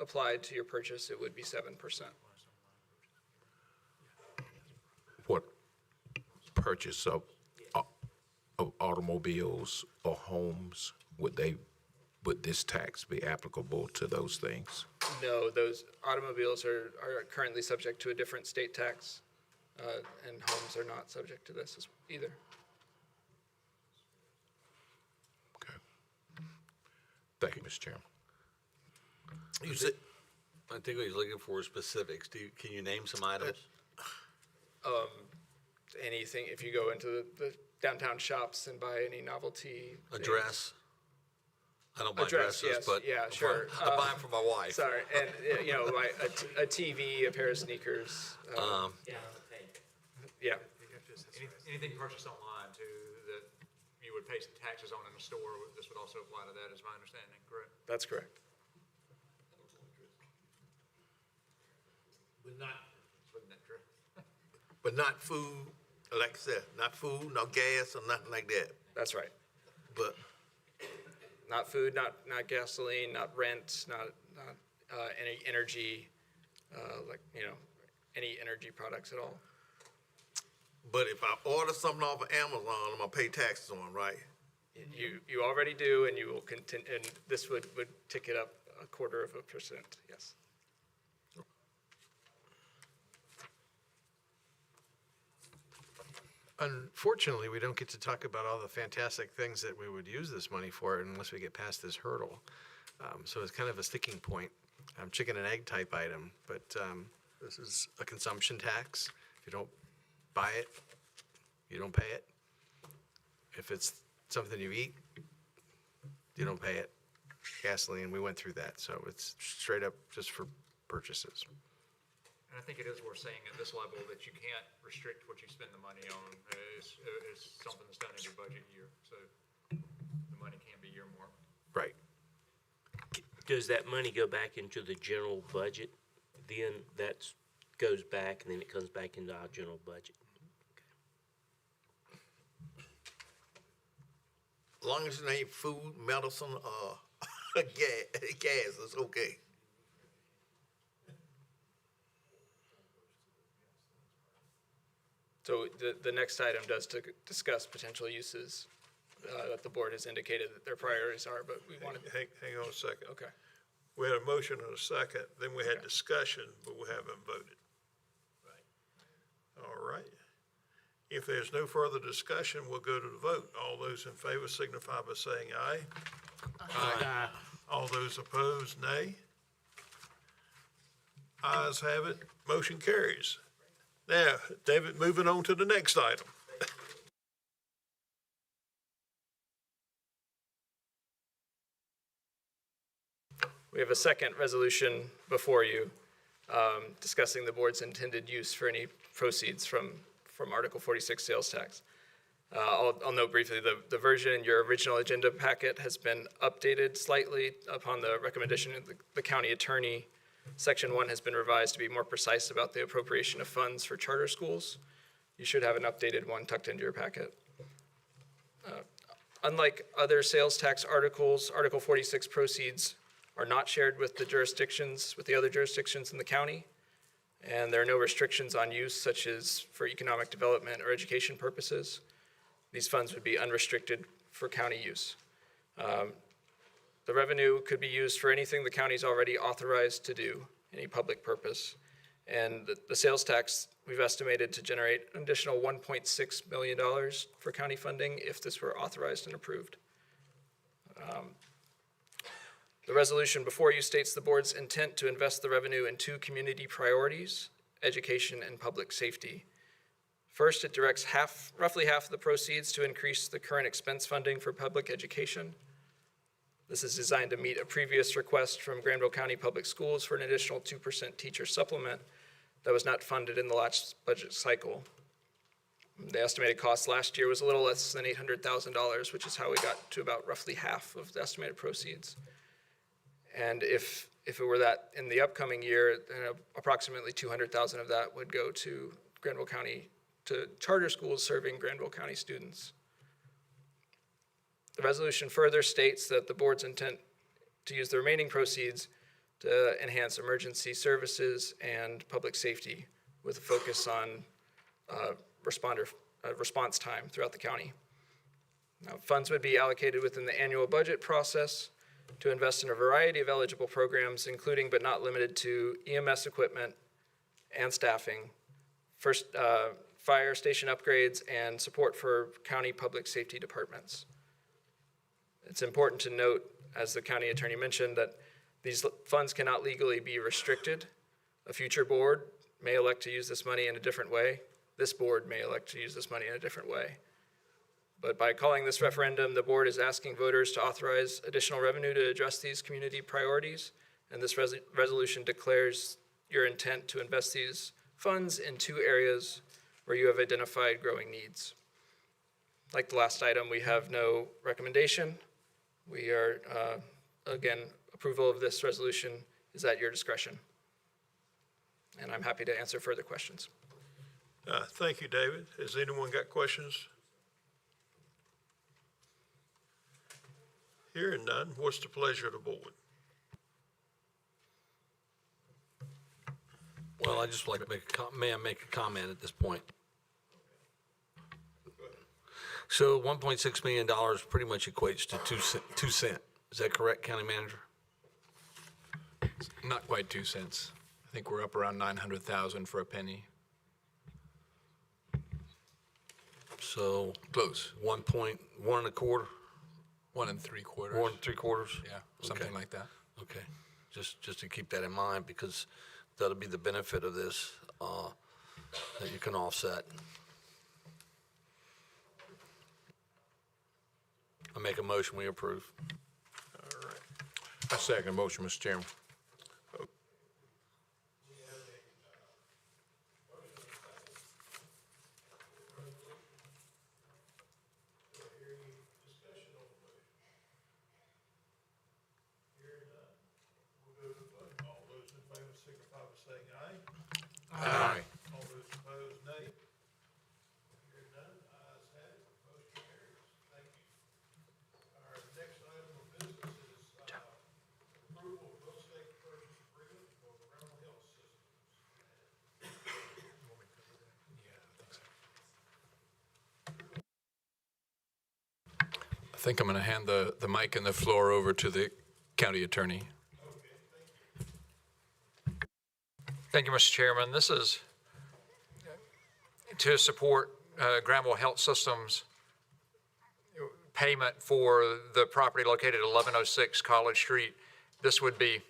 applied to your purchase, it would be 7%. What purchase of automobiles or homes, would this tax be applicable to those things? No, those automobiles are currently subject to a different state tax, and homes are not subject to this either. Thank you, Mr. Chairman. You said, I think what he's looking for is specifics. Can you name some items? Anything, if you go into the downtown shops and buy any novelty. A things. dress? I don't buy A dress, dresses, yes, but yeah, sure. I buy them for my wife. Sorry, and, like a TV, a pair of sneakers. Yeah, Anything purchased online too that you would pay some taxes on in the store, this would also apply to that, is my understanding, correct? that's correct. but not food, like I said, not food, no gas or nothing like that. That's right. But Not food, not gasoline, not rent, not any energy, any energy products at all. But if I order something off of Amazon, I'm gonna pay taxes on, right? You already do, and you will continue, and this would tick it up 0.25%, yes. Unfortunately, we don't get to talk about all the fantastic things that we would use this money for unless we get past this hurdle. So it's kind of a sticking point. Chicken and egg type item, but this is a consumption tax. If you don't buy it, you don't pay it. If it's something you eat, you don't pay it. Gasoline, we went through that, so it's straight up just for purchases. And I think it is worth saying at this level that you can't restrict what you spend the money on. It's something that's done every budget year, so the money can be earmarked. Right. Does that money go back into the general budget? Then that goes back, and then it comes back into our general budget. As long as it ain't food, medicine, gas, it's okay. So the next item does to discuss potential uses that the board has indicated that their priorities are, but we wanted, Hang on a second. okay. We had a motion and a second, then we had discussion, but we haven't voted. All right. If there's no further discussion, we'll go to the vote. All those in favor signify by saying aye. Aye. All those opposed, nay. Ayes have it, motion carries. Now, David, moving on to the next item. We have a second resolution before you discussing the board's intended use for any proceeds from Article 46 sales tax. I'll note briefly, the version in your original agenda packet has been updated slightly upon the recommendation of the county attorney. Section 1 has been revised to be more precise about the appropriation of funds for charter schools. You should have an updated one tucked into your packet. Unlike other sales tax articles, Article 46 proceeds are not shared with the other jurisdictions in the county, and there are no restrictions on use such as for economic development or education purposes. These funds would be unrestricted for county use. The revenue could be used for anything the county's already authorized to do, any public purpose. And the sales tax, we've estimated to generate an additional $1.6 million for county funding if this were authorized and approved. The resolution before you states the board's intent to invest the revenue in two community priorities, education and public safety. First, it directs roughly half of the proceeds to increase the current expense funding for public education. This is designed to meet a previous request from Granville County Public Schools for an additional 2% teacher supplement that was not funded in the last budget cycle. The estimated cost last year was a little less than $800,000, which is how we got to about roughly half of the estimated proceeds. And if it were that in the upcoming year, then approximately $200,000 of that would go to Granville County, to charter schools serving Granville County students. The resolution further states that the board's intent to use the remaining proceeds to enhance emergency services and public safety with a focus on response time throughout the county. Now, funds would be allocated within the annual budget process to invest in a variety of eligible programs, including but not limited to EMS equipment and staffing, fire station upgrades, and support for county public safety departments. It's important to note as the county attorney mentioned, that these funds cannot legally be restricted. A future board may elect to use this money in a different way. This board may elect to use this money in a different way. But by calling this referendum, the board is asking voters to authorize additional revenue to address these community priorities. And this resolution declares your intent to invest these funds in 2 areas where you have identified growing needs. Like the last item, we have no recommendation. We are, again, approval of this resolution is at your discretion. And I'm happy to answer further questions. Thank you, David. Has anyone got questions? Hearing none, what's the pleasure of the board? Well, I just like to may I make a comment at this point? So $1.6 million pretty much equates to 2 cents. Is that correct, County Manager? Not quite 2 cents. I think we're up around 900,000 for a penny. So Close. 1.1 and a quarter, 1 3/4. 1 3/4. Yeah, something Okay. like that. Okay, just to keep that in mind, because that'll be the benefit of this, that you can offset. I make a motion, we approve. I second the motion, Mr. Chairman. All those in favor signify by saying aye. Aye. All those opposed, nay. Hearing none, ayes have it, motion carries. Thank you. Our next item of business is approval of real estate purchase agreement for the Granville Health Systems. I think I'm going to hand the mic and the floor over to the county attorney. Thank you, Mr. Chairman. This is to support Granville Health Systems payment for the property located at 1106 College Street. This would be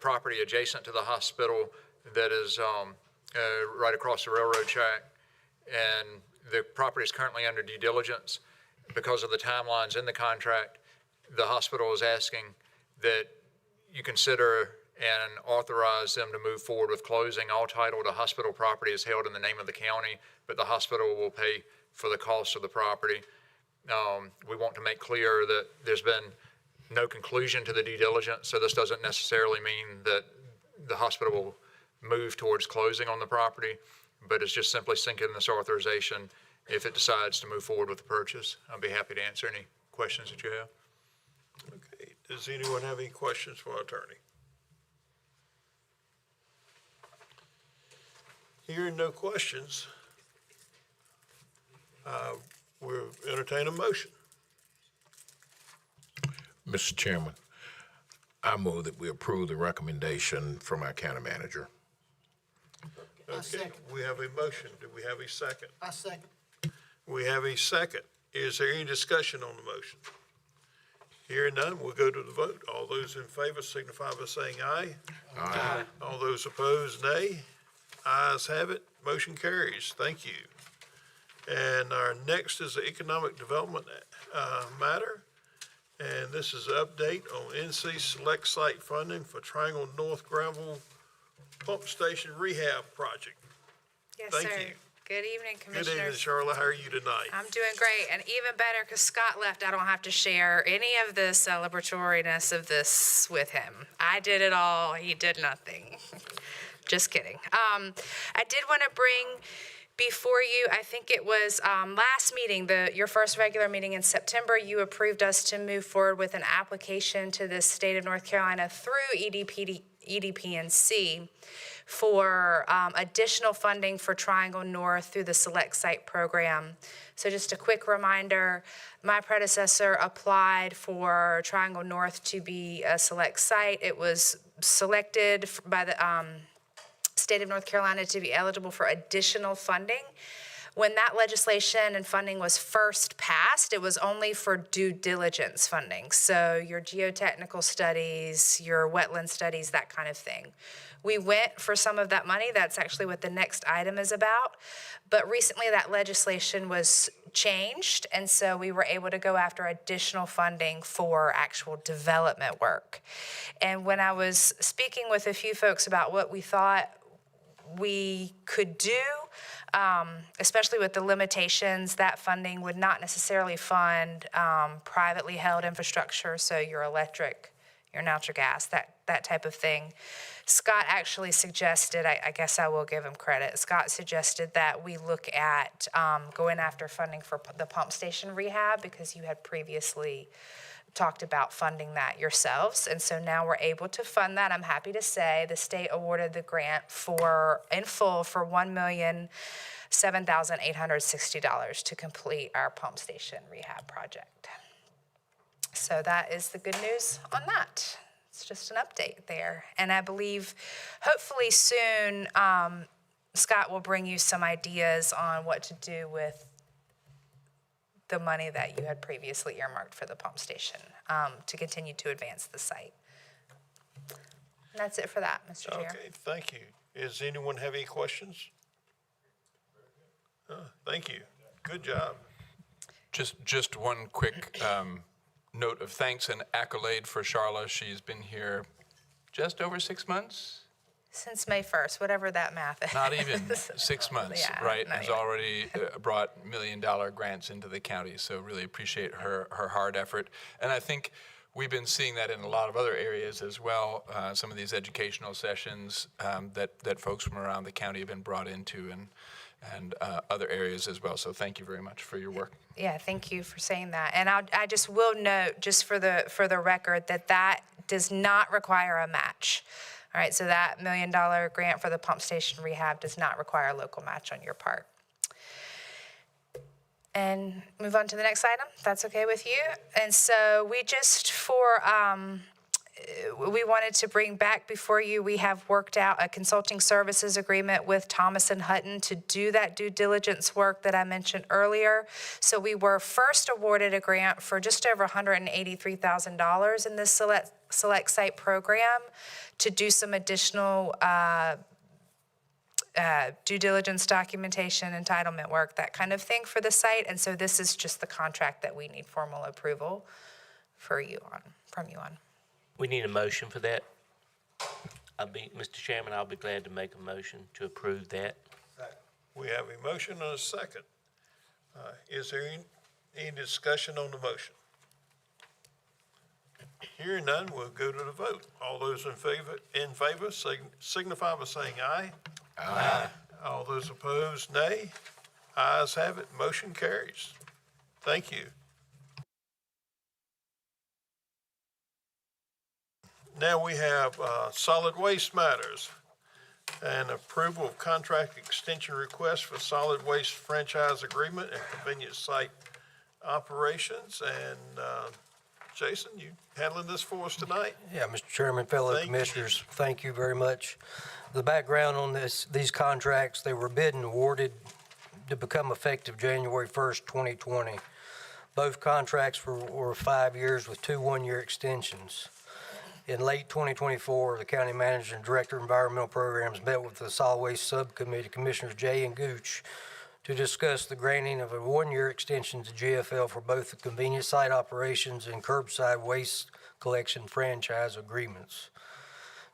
property adjacent to the hospital that is right across the railroad track. And the property is currently under due diligence. Because of the timelines in the contract, the hospital is asking that you consider and authorize them to move forward with closing. All title to hospital property is held in the name of the county, but the hospital will pay for the cost of the property. We want to make clear that there's been no conclusion to the due diligence, so this doesn't necessarily mean that the hospital will move towards closing on the property, but it's just simply seeking this authorization if it decides to move forward with the purchase. I'll be happy to answer any questions that you have. Okay, does anyone have any questions for our attorney? Hearing no questions, we'll entertain a motion. Mr. Chairman, I move that we approve the recommendation from our county manager. Okay, second. we have a motion. Do we have a second? I second. We have a second. Is there any discussion on the motion? Hearing none, we'll go to the vote. All those in favor signify by saying aye. Aye. All those opposed, nay. Ayes have it. Motion carries. Thank you. And our next is the economic development matter. And this is an update on NC Selectsite funding for Triangle North Granville Pump Station Rehab Project. Yes, Thank sir. you. Good evening, Good evening, Commissioners. Charlotte. How are you tonight? I'm doing great, and even better because Scott left. I don't have to share any of the celebratoriness of this with him. I did it all. He did nothing. Just kidding. I did want to bring before you, I think it was last meeting, your first regular meeting in September, you approved us to move forward with an application to the state of North Carolina through EDPNC for additional funding for Triangle North through the Selectsite program. So just a quick reminder, my predecessor applied for Triangle North to be a select site. It was selected by the state of North Carolina to be eligible for additional funding. When that legislation and funding was first passed, it was only for due diligence funding. So your geotechnical studies, your wetland studies, that kind of thing. We went for some of that money. That's actually what the next item is about. But recently that legislation was changed, and so we were able to go after additional funding for actual development work. And when I was speaking with a few folks about what we thought we could do, especially with the limitations, that funding would not necessarily fund privately held infrastructure, so your electric, your natural gas, that type of thing. Scott actually suggested, I guess I will give him credit, Scott suggested that we look at going after funding for the pump station rehab, because you had previously talked about funding that yourselves, and so now we're able to fund that. I'm happy to say the state awarded the grant in full for $1,007,860 to complete our pump station rehab project. So that is the good news on that. It's just an update there, and I believe hopefully soon Scott will bring you some ideas on what to do with the money that you had previously earmarked for the pump station to continue to advance the site. And that's it for that, Mr. Chair. Okay, thank you. Does anyone have any questions? Thank you. Good job. Just one quick note of thanks and accolade for Charla. She's been here just over 6 months. Since May 1st, whatever that math is. Not even 6 months, Yeah, right? not Has even. already brought $1 million grants into the county. So really appreciate her hard effort. And I think we've been seeing that in a lot of other areas as well. Some of these educational sessions that folks from around the county have been brought into, and other areas as well. So thank you very much for your work. Yeah, thank you for saying that. And I just will note, just for the record, that does not require a match. All right, so that $1 million grant for the pump station rehab does not require a local match on your part. And move on to the next item, if that's okay with you. And so we just we wanted to bring back before you, we have worked out a consulting services agreement with Thomas and Hutton to do that due diligence work that I mentioned earlier. So we were first awarded a grant for just over $183,000 in this Selectsite program to do some additional due diligence documentation, entitlement work, that kind of thing for the site. And so this is just the contract that we need formal approval from you on. We need a motion for that. Mr. Chairman, I'll be glad to make a motion to approve that. We have a motion and a second. Is there any discussion on the motion? Hearing none, we'll go to the vote. All those in favor signify by saying aye. Aye. All those opposed, nay. Ayes have it, motion carries. Thank you. Now we have solid waste matters and approval of contract extension request for solid waste franchise agreement and convenience site operations. And Jason, you handling this for us tonight? Yeah, Mr. Chairman, fellow Thank you. commissioners, thank you very much. The background on these contracts, they were bid and awarded to become effective January 1st, 2020. Both contracts were 5 years with 2 one-year extensions. In late 2024, the county manager and director of environmental programs met with the solid waste subcommittee, Commissioners Jay and Gooch, to discuss the granting of a one-year extension to GFL for both the convenience site operations and curbside waste collection franchise agreements.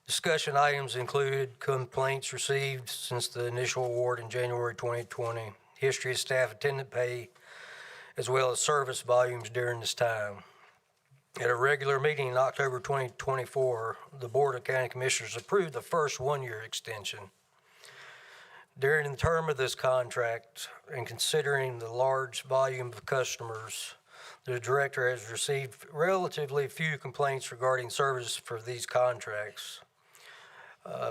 Discussion items included complaints received since the initial award in January 2020, history of staff attendant pay, as well as service volumes during this time. At a regular meeting in October 2024, the Board of County Commissioners approved the first one-year extension. During the term of this contract, and considering the large volume of customers, the director has received relatively few complaints regarding service for these contracts.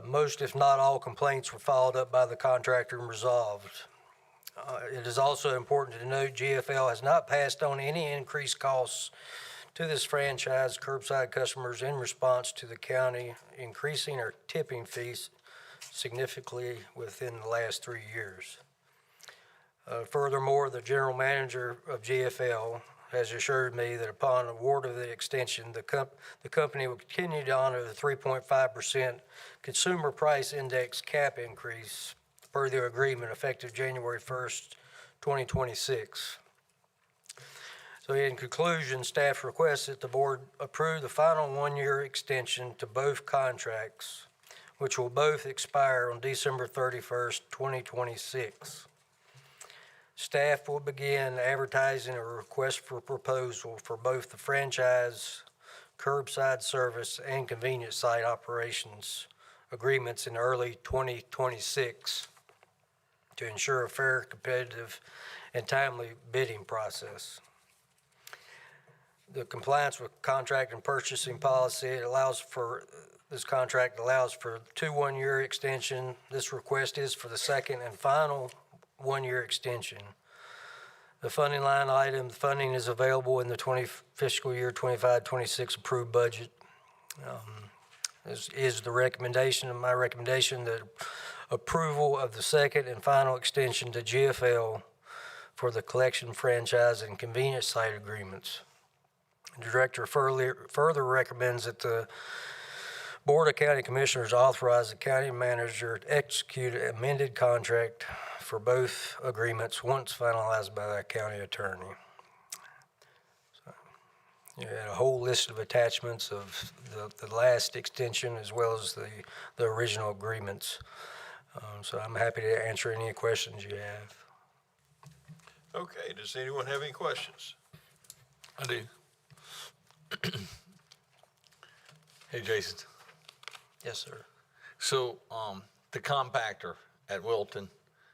Most, if not all, complaints were followed up by the contractor and resolved. It is also important to note GFL has not passed on any increased costs to this franchise curbside customers in response to the county increasing our tipping fees significantly within the last 3 years. Furthermore, the general manager of GFL has assured me that upon award of the extension, the company will continue to honor the 3.5% consumer price index cap increase per the agreement effective January 1st, 2026. So in conclusion, staff requests that the board approve the final one-year extension to both contracts, which will both expire on December 31st, 2026. Staff will begin advertising a request for proposal for both the franchise, curbside service, and convenience site operations agreements in early 2026 to ensure a fair, competitive, and timely bidding process. The compliance with contract and purchasing policy, this contract allows for 2 1-year extension. This request is for the second and final one-year extension. The funding line item, the funding is available in the fiscal year 25-26 approved budget. Is the recommendation, my recommendation, that approval of the second and final extension to GFL for the collection, franchise, and convenience site agreements. The director further recommends that the Board of County Commissioners authorize the county manager to execute an amended contract for both agreements once finalized by the county attorney. So, you had a whole list of attachments of the last extension as well as the original agreements. So I'm happy to answer any questions you have. Okay, does anyone have any questions? I do. Hey, Jason. Yes, sir. So, the compactor at Wilton,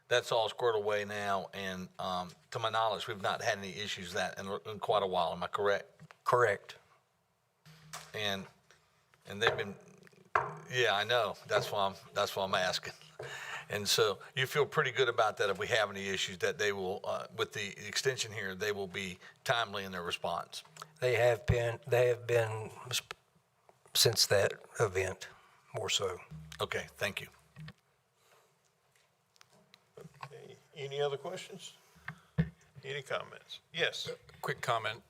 that's all squared away now, and to my knowledge, we've not had any issues with that in quite a while. Am I correct? Correct. And they've been, yeah, I know. That's why I'm asking. And so you feel pretty good about that if we have any issues, that they will, with the extension here, they will be timely in their response. They have been since that event, more so. Okay, thank you. Okay, any other questions? Any comments? Yes. Quick comment.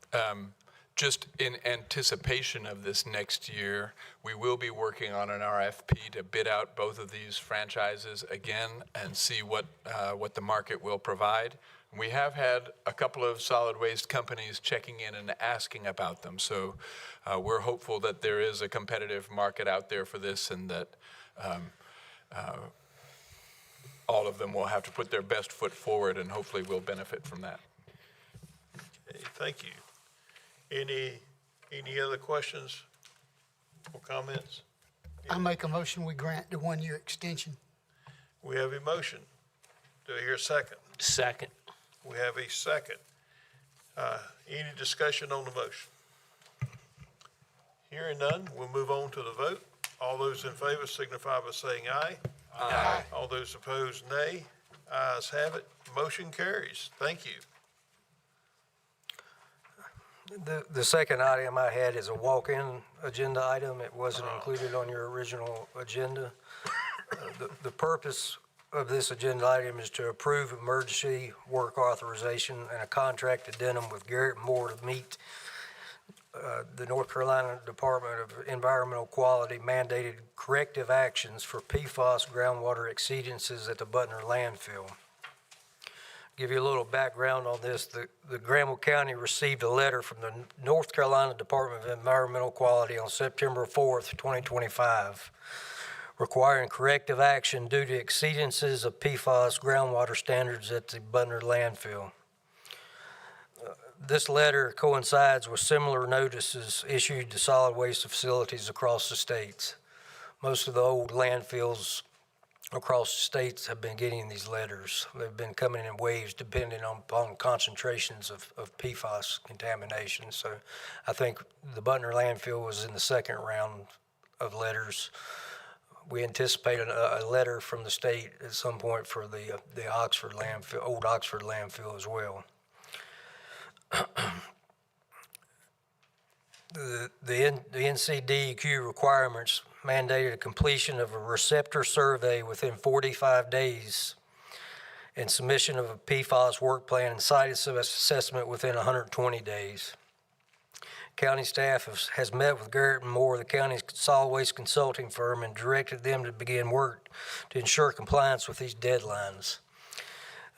Just in anticipation of this next year, we will be working on an RFP to bid out both of these franchises again and see what the market will provide. We have had a couple of solid waste companies checking in and asking about them. So we're hopeful that there is a competitive market out there for this, and that all of them will have to put their best foot forward, and hopefully we'll benefit from that. Okay, thank you. Any other questions or comments? I make a motion, we grant the 1-year extension. We have a motion. Do I hear a second? Second. We have a second. Any discussion on the motion? Hearing none, we'll move on to the vote. All those in favor signify by saying aye. Aye. All those opposed, nay. Ayes have it. Motion carries. Thank you. The second item I had is a walk-in agenda item. It wasn't included on your original agenda. The purpose of this agenda item is to approve emergency work authorization and a contract addendum with Garrett and Moore to meet the North Carolina Department of Environmental Quality mandated corrective actions for PFAS groundwater exceedances at the Butner landfill. Give you a little background on this. The Granville County received a letter from the North Carolina Department of Environmental Quality on September 4th, 2025, requiring corrective action due to exceedances of PFAS groundwater standards at the Butner landfill. This letter coincides with similar notices issued to solid waste facilities across the states. Most of the old landfills across the states have been getting these letters. They've been coming in waves depending upon concentrations of PFAS contamination. So I think the Butner landfill was in the second round of letters. We anticipate a letter from the state at some point for the Oxford landfill, old Oxford landfill as well. The NCDEQ requirements mandated a completion of a receptor survey within 45 days and submission of a PFAS work plan and site assessment within 120 days. County staff has met with Garrett and Moore, the county's solid waste consulting firm, and directed them to begin work to ensure compliance with these deadlines.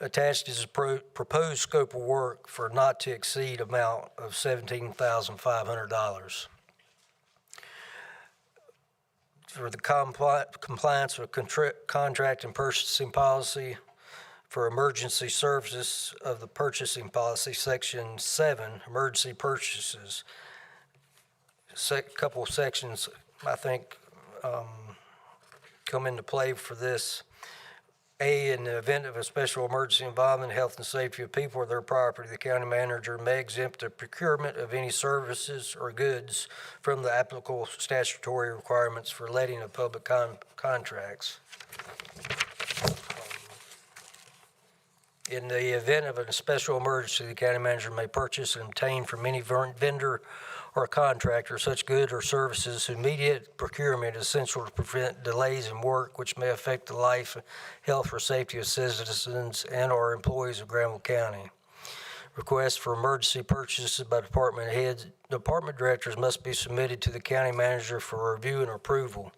Attached is a proposed scope of work for not to exceed amount of $17,500. For the compliance with contract and purchasing policy for emergency services of the purchasing policy, Section 7, emergency purchases. Couple of sections, I think, come into play for this. A, in the event of a special emergency involving the health and safety of people or their property, the county manager may exempt the procurement of any services or goods from the applicable statutory requirements for letting of public contracts. In the event of a special emergency, the county manager may purchase and obtain from any vendor or contractor such goods or services whose immediate procurement is essential to prevent delays in work which may affect the life, health, or safety of citizens and or employees of Granville County. Requests for emergency purchases by department heads, department directors must be submitted to the county manager for review and approval.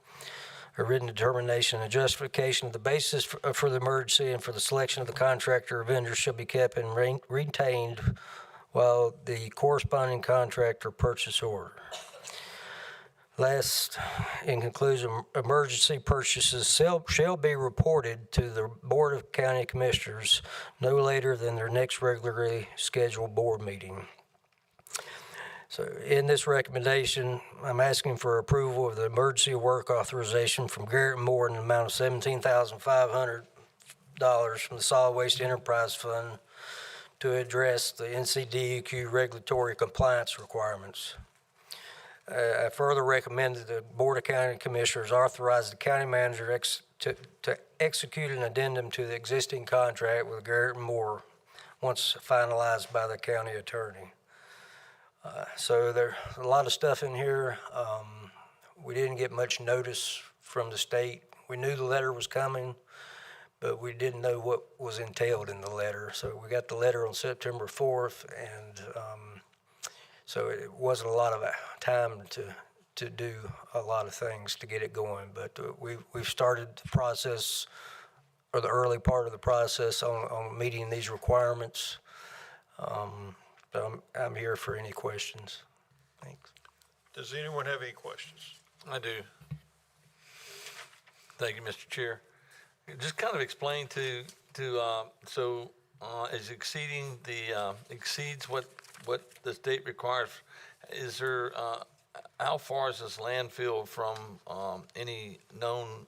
A written determination and justification of the basis for the emergency and for the selection of the contractor or vendor shall be kept and retained while the corresponding contract or purchase order. Last, in conclusion, emergency purchases shall be reported to the Board of County Commissioners no later than their next regularly scheduled board meeting. So in this recommendation, I'm asking for approval of the emergency work authorization from Garrett and Moore in the amount of $17,500 from the Solid Waste Enterprise Fund to address the NCDEQ regulatory compliance requirements. I further recommend that the Board of County Commissioners authorize the county manager to execute an addendum to the existing contract with Garrett and Moore once finalized by the county attorney. So there's a lot of stuff in here. We didn't get much notice from the state. We knew the letter was coming, but we didn't know what was entailed in the letter. So we got the letter on September 4th, and so it wasn't a lot of time to do a lot of things to get it going. But we've started the process, or the early part of the process, on meeting these requirements. So I'm here for any questions. Thanks. Does anyone have any questions? I do. Thank you, Mr. Chair. Just kind of explain is exceeding exceeds what the state requires. Is there, how far is this landfill from any known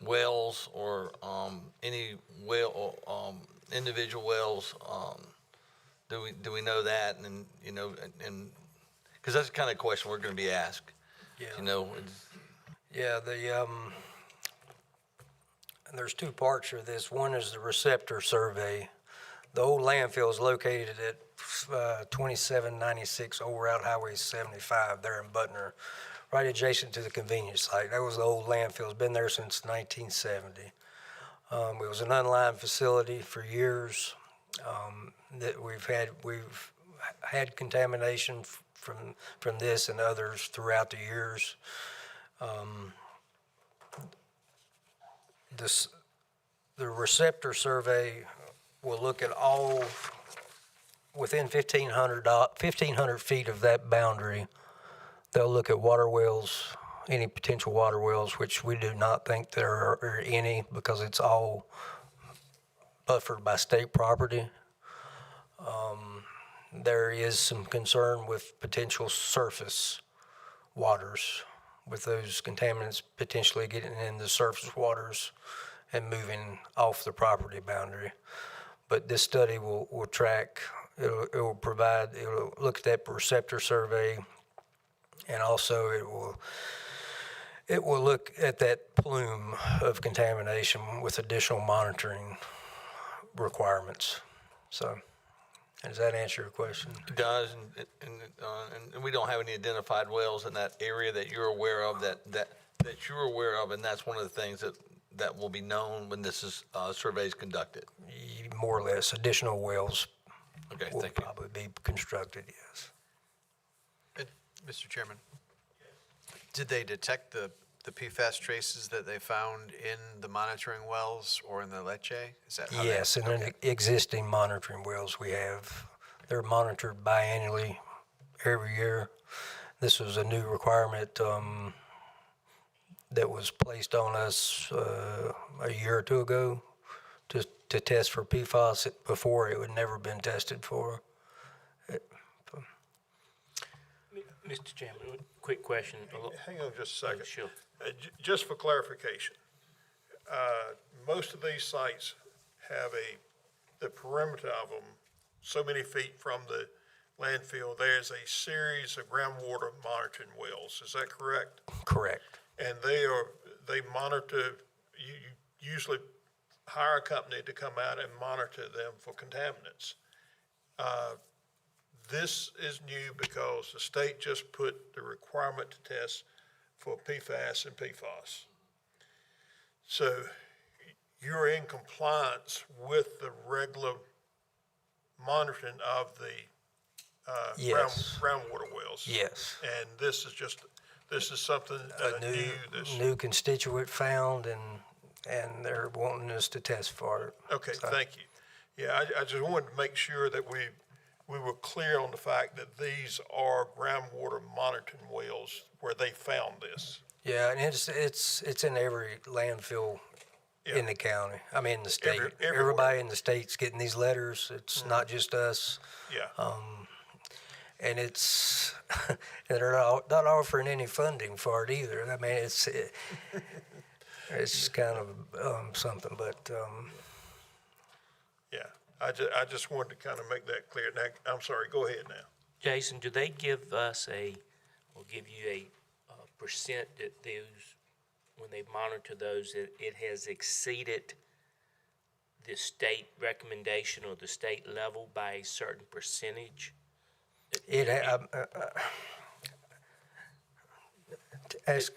wells or any well, individual wells? Do we know that? And and because that's the kind of question we're going to be asked. Yeah. Yeah. There's two parts of this. One is the receptor survey. The old landfill is located at 2796 Old Route Highway 75 there in Butner, right adjacent to the convenience site. That was the old landfill. It's been there since 1970. It was an unlined facility for years. That we've had contamination from this and others throughout the years. The receptor survey will look at all within 1,500 feet of that boundary. They'll look at water wells, any potential water wells, which we do not think there are any because it's all buffered by state property. There is some concern with potential surface waters, with those contaminants potentially getting in the surface waters and moving off the property boundary. But this study will track, it will look at that receptor survey, and also it will look at that plume of contamination with additional monitoring requirements. So, does that answer your question? It does, and we don't have any identified wells in that area that you're aware of, that you're aware of, and that's one of the things that will be known when this is, survey is conducted? More or less, additional wells Okay, will thank you. probably be constructed, yes. Mr. Chairman, did they detect the PFAS traces that they found in the monitoring wells or in the leche? Is that how they? Yes, and then existing monitoring wells we have, they're monitored biannually every year. This was a new requirement that was placed on us a year or two ago to test for PFAS. Before, it had never been tested for. Mr. Chairman, quick question. Hang on just a second. Sure. Just for clarification, most of these sites have the perimeter of them, so many feet from the landfill, there's a series of groundwater monitoring wells. Is that correct? Correct. And they monitor, you usually hire a company to come out and monitor them for contaminants. This is new because the state just put the requirement to test for PFAS and PFOS. So you're in compliance with the regular monitoring of the Yes. groundwater wells. Yes. And this is something new. New constituent found, and they're wanting us to test for it. Okay, So- thank you. Yeah, I just wanted to make sure that we were clear on the fact that these are groundwater monitoring wells where they found this. Yeah, and it's in every landfill in the county. I mean, in the state. Everywhere. Everybody in the state's getting these letters. It's not just us. Yeah. And it's, they're not offering any funding for it either. I mean, it's kind of something, but Yeah, I just wanted to kind of make that clear. Now, I'm sorry, go ahead now. Jason, do they give us or give you a percent that those, when they monitor those, it has exceeded the state recommendation or the state level by a certain percentage? Ask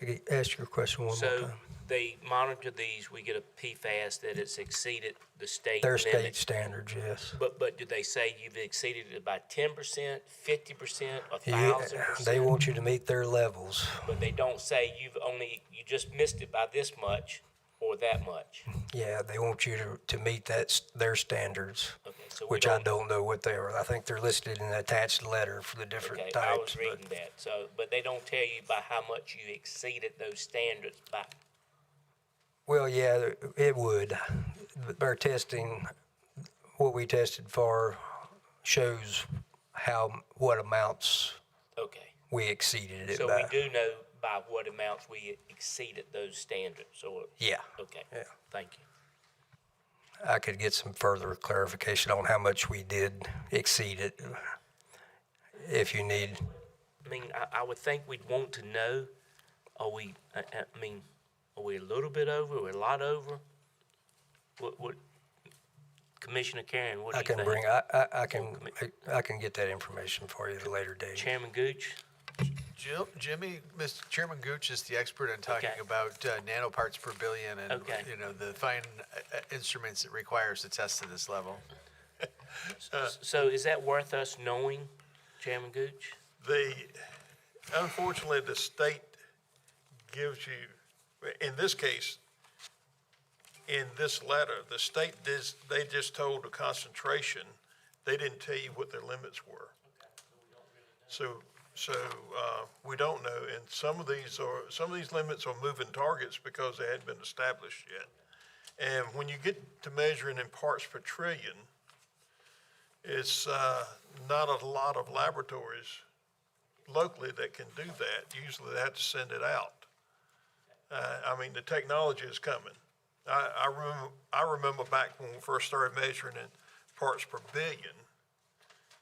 your question one more So time. they monitor these, we get a PFAS that it's exceeded the state Their limit. state standards, yes. But do they say you've exceeded it by 10%, 50%, 1,000%? They want you to meet their levels. But they don't say you just missed it by this much or that much. Yeah, they want you to meet their standards, Okay, so we which I don't know what they are. I think they're listed in the attached letter for the different Okay, types. I was reading that. So, but they don't tell you by how much you exceeded those standards by. Well, yeah, it would. Our testing, what we tested for shows what amounts Okay. we exceeded it So by. we do know by what amounts we exceeded those standards, or? Yeah. Okay. Yeah. Thank you. I could get some further clarification on how much we did exceed it, if you need. I mean, I would think we'd want to know, are we a little bit over, are we a lot over? What, Commissioner Karan, what do you think? I can get that information for you at a later date. Chairman Gooch? Jimmy, Mr. Chairman Gooch is the expert on talking Okay. about nanoparts per billion and, Okay. the fine instruments it requires to test to this level. So is that worth us knowing, Chairman Gooch? Unfortunately, the state gives you, in this case, in this letter, the state they just told the concentration, they didn't tell you what their limits were. So we don't know, and some of these limits are moving targets because they hadn't been established yet. And when you get to measuring in parts per trillion, it's not a lot of laboratories locally that can do that. Usually they have to send it out. I mean, the technology is coming. I remember back when we first started measuring in parts per billion,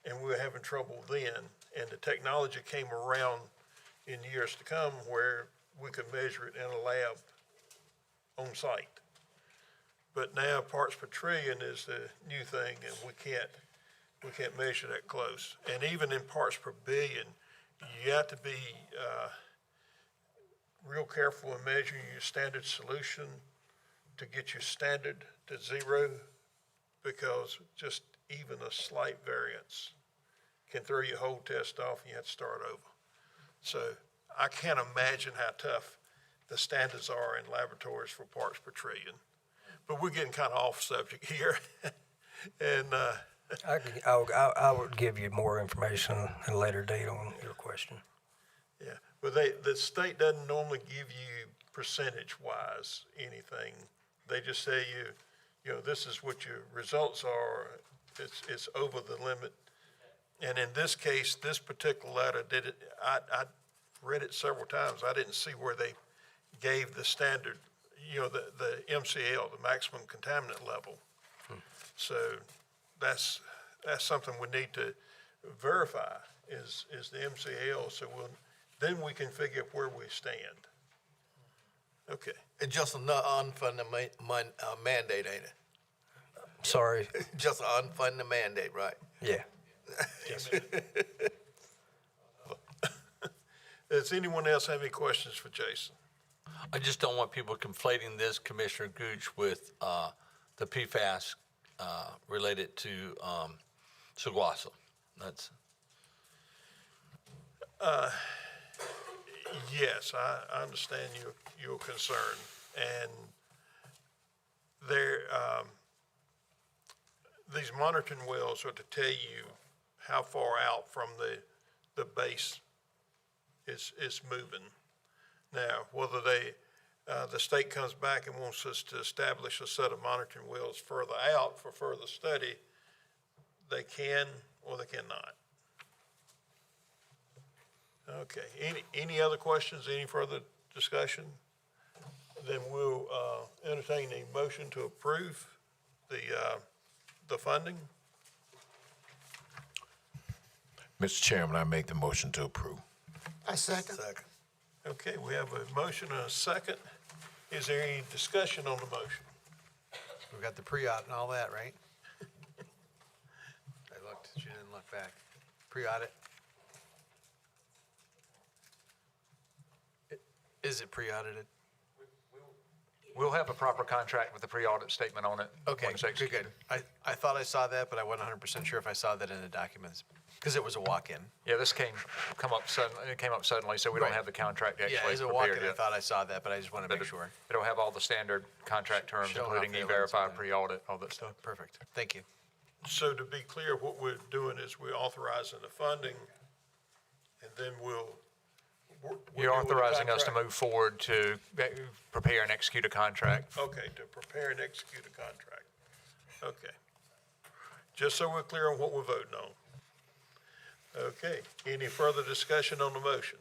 and we were having trouble then, and the technology came around in years to come where we could measure it in a lab on site. But now parts per trillion is the new thing, and we can't measure that close. And even in parts per billion, you have to be real careful in measuring your standard solution to get your standard to 0, because just even a slight variance can throw your whole test off and you have to start over. So I can't imagine how tough the standards are in laboratories for parts per trillion. But we're getting kind of off subject here. And I would give you more information at a later date on your question. yeah, but the state doesn't normally give you percentage-wise anything. They just say you know, this is what your results are. It's over the limit. And in this case, this particular letter did it. I read it several times. I didn't see where they gave the standard, you know, the MCL, the maximum contaminant level. So that's something we need to verify is the MCL. So then we can figure out where we stand. Okay. It's just an unfunded mandate, ain't it? Sorry. Just an unfunded mandate, right? Yeah. Does anyone else have any questions for Jason? I just don't want people conflating this, Commissioner Gooch, with the PFAS related to Seguasa. That's. Yes, I understand your concern, and these monitoring wells are to tell you how far out from the base is moving. Now, whether the state comes back and wants us to establish a set of monitoring wells further out for further study, they can or they cannot. Okay, any other questions, any further discussion? Then we'll entertain a motion to approve the funding. Mr. Chairman, I make the motion to approve. I second. Second. Okay, we have a motion and a second. Is there any discussion on the motion? We got the pre-audit and all that, right? I looked, she didn't look back. Pre-audit. Is it pre-audited? We'll have a proper contract with the pre-audit statement on it. Okay, when it's good, executed. good. I thought I saw that, but I wasn't 100% sure if I saw that in the documents, because it was a walk-in. Yeah, this came up suddenly, so we don't Right. have the contract actually Yeah, as a prepared walk-in, I yet. thought I saw that, but I just want to make sure. It'll have all the standard contract terms, Show how including failed E-Verify, something. pre-audit, all that stuff. Perfect, thank you. So to be clear, what we're doing is we're authorizing the funding, and then we'll You're deal with the authorizing us to contract. move forward to prepare and execute a contract. Okay, to prepare and execute a contract. Okay. Just so we're clear on what we're voting on. Okay, any further discussion on the motion?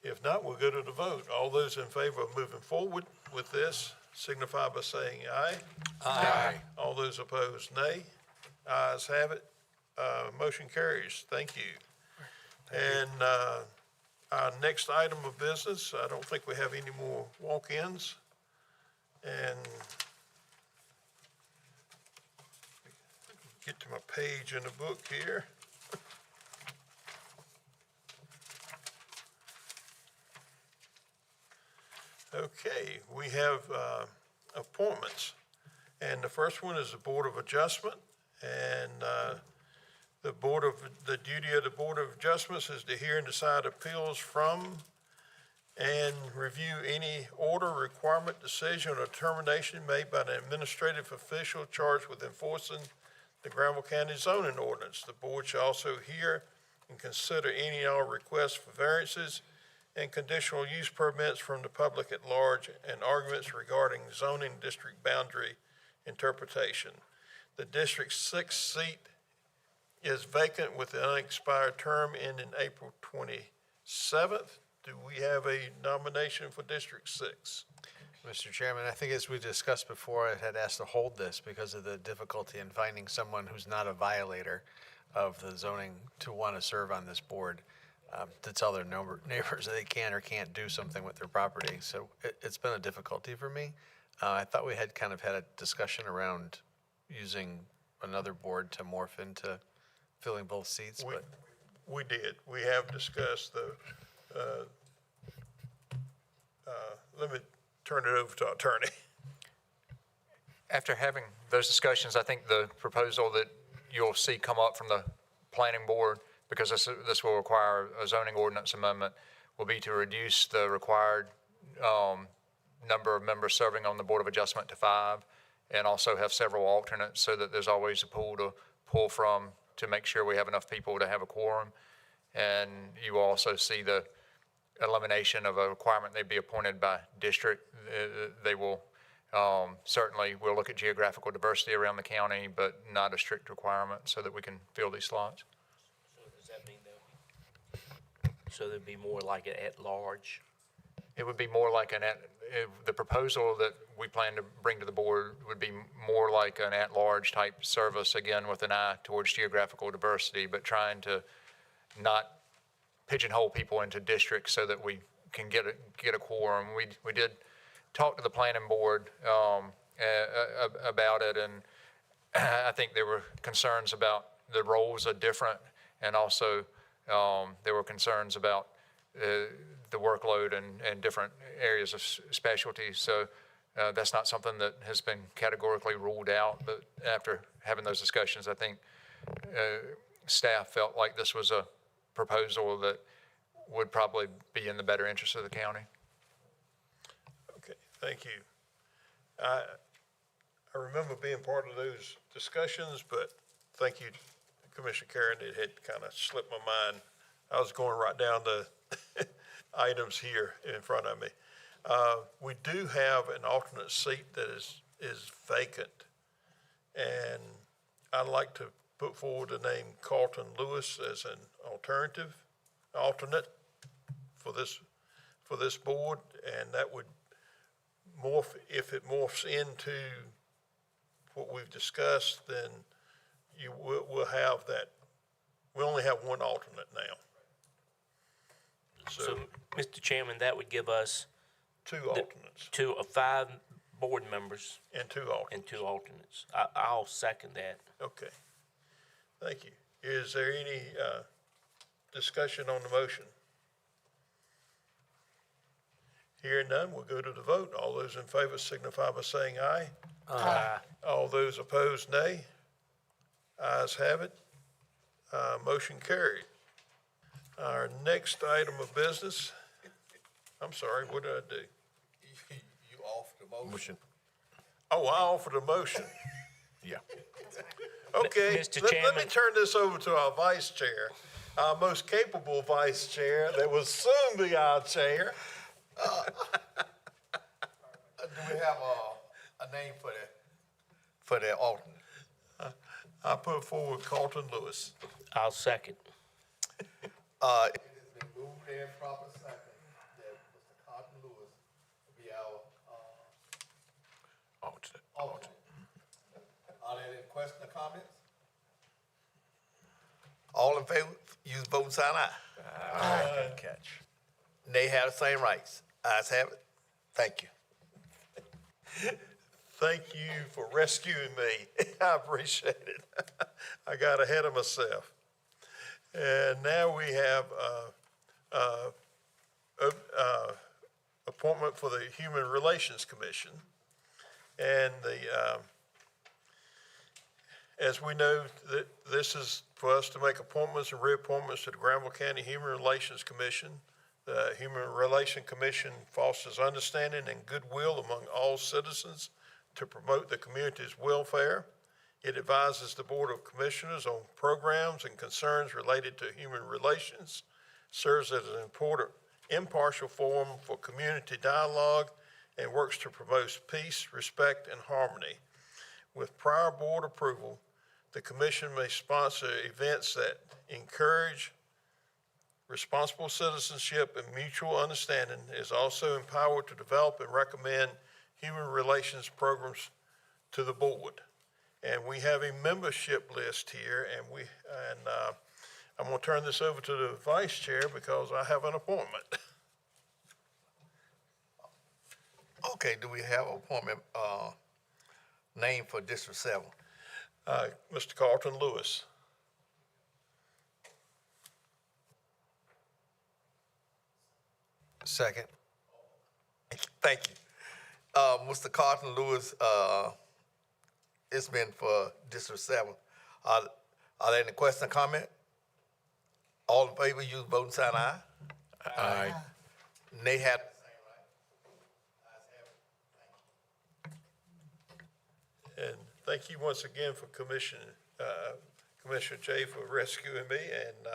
If not, we'll go to the vote. All those in favor of moving forward with this signify by saying aye. Aye. All those opposed, nay. Ayes have it. Motion carries. Thank you. And our next item of business, I don't think we have any more walk-ins. And get to my page in the book here. Okay, we have appointments. And the first one is the Board of Adjustment. And the duty of the Board of Adjustments is to hear and decide appeals from and review any order, requirement, decision, or determination made by an administrative official charged with enforcing the Granville County zoning ordinance. The board shall also hear and consider any and all requests for variances and conditional use permits from the public at large and arguments regarding zoning district boundary interpretation. The District 6 seat is vacant with an unexpired term ending April 27th. Do we have a nomination for District 6? Mr. Chairman, I think as we discussed before, I had asked to hold this because of the difficulty in finding someone who's not a violator of the zoning to want to serve on this board, to tell their neighbors that they can or can't do something with their property. So it's been a difficulty for me. I thought we had kind of had a discussion around using another board to morph into filling both seats, but We did. We have discussed let me turn it over to our attorney. After having those discussions, I think the proposal that you'll see come up from the planning board, because this will require a zoning ordinance amendment, will be to reduce the required number of members serving on the Board of Adjustment to 5, and also have several alternates so that there's always a pool to pull from to make sure we have enough people to have a quorum. And you will also see the elimination of a requirement they be appointed by district. They will certainly, we'll look at geographical diversity around the county, but not a strict requirement so that we can fill these slots. So does that mean there'd be more like an at-large? It would be more like the proposal that we plan to bring to the board would be more like an at-large type service, again, with an eye towards geographical diversity, but trying to not pigeonhole people into districts so that we can get a quorum. We did talk to the planning board about it, and I think there were concerns about the roles are different, and also there were concerns about the workload and different areas of specialty. So that's not something that has been categorically ruled out, but after having those discussions, I think staff felt like this was a proposal that would probably be in the better interest of the county. Okay, thank you. I remember being part of those discussions, but thank you, Commissioner Karan. It had kind of slipped my mind. I was going right down the items here in front of me. We do have an alternate seat that is vacant, and I'd like to put forward the name Carlton Lewis as an alternate for this board, and that would morph, if it morphs into what we've discussed, then we'll have that. We only have one alternate now. So, Mr. Chairman, that would give us two alternates 5 board members and two alternates. and 2 alternates. I'll second that. Okay, thank you. Is there any discussion on the motion? Hearing none, we'll go to the vote. All those in favor signify by saying aye. Aye. All those opposed, nay. Ayes have it. Motion carried. Our next item of business, I'm sorry, what did I do? You offered the motion. Oh, I offered a motion. Yeah. Okay, Mr. let me Chairman. turn this over to our vice chair, our most capable vice chair that will soon be our chair. Do we have a name for the alternate? I put forward Carlton Lewis. I'll second. It has been moved and proper second that Mr. Carlton Lewis will be our alternate. Are there any questions or comments? All in favor, use voting sign aye. Good catch. They have the same rights. Ayes have it. Thank you. Thank you for rescuing me. I appreciate it. I got ahead of myself. And now we have appointment for the Human Relations Commission. And as we know, this is for us to make appointments and reappointments to the Granville County Human Relations Commission. The Human Relations Commission fosters understanding and goodwill among all citizens to promote the community's welfare. It advises the Board of Commissioners on programs and concerns related to human relations, serves as an important impartial forum for community dialogue, and works to promote peace, respect, and harmony. With prior board approval, the commission may sponsor events that encourage responsible citizenship and mutual understanding. Is also empowered to develop and recommend human relations programs to the board. And we have a membership list here, and I'm going to turn this over to the vice chair because I have an appointment. Okay, do we have an appointment name for District 7? Mr. Carlton Lewis. Second. Thank you. Mr. Carlton Lewis it's been for District 7. Are there any questions or comment? All in favor, use voting sign aye. Aye. Nay have. And thank you once again for Commissioner Jay for rescuing me. And,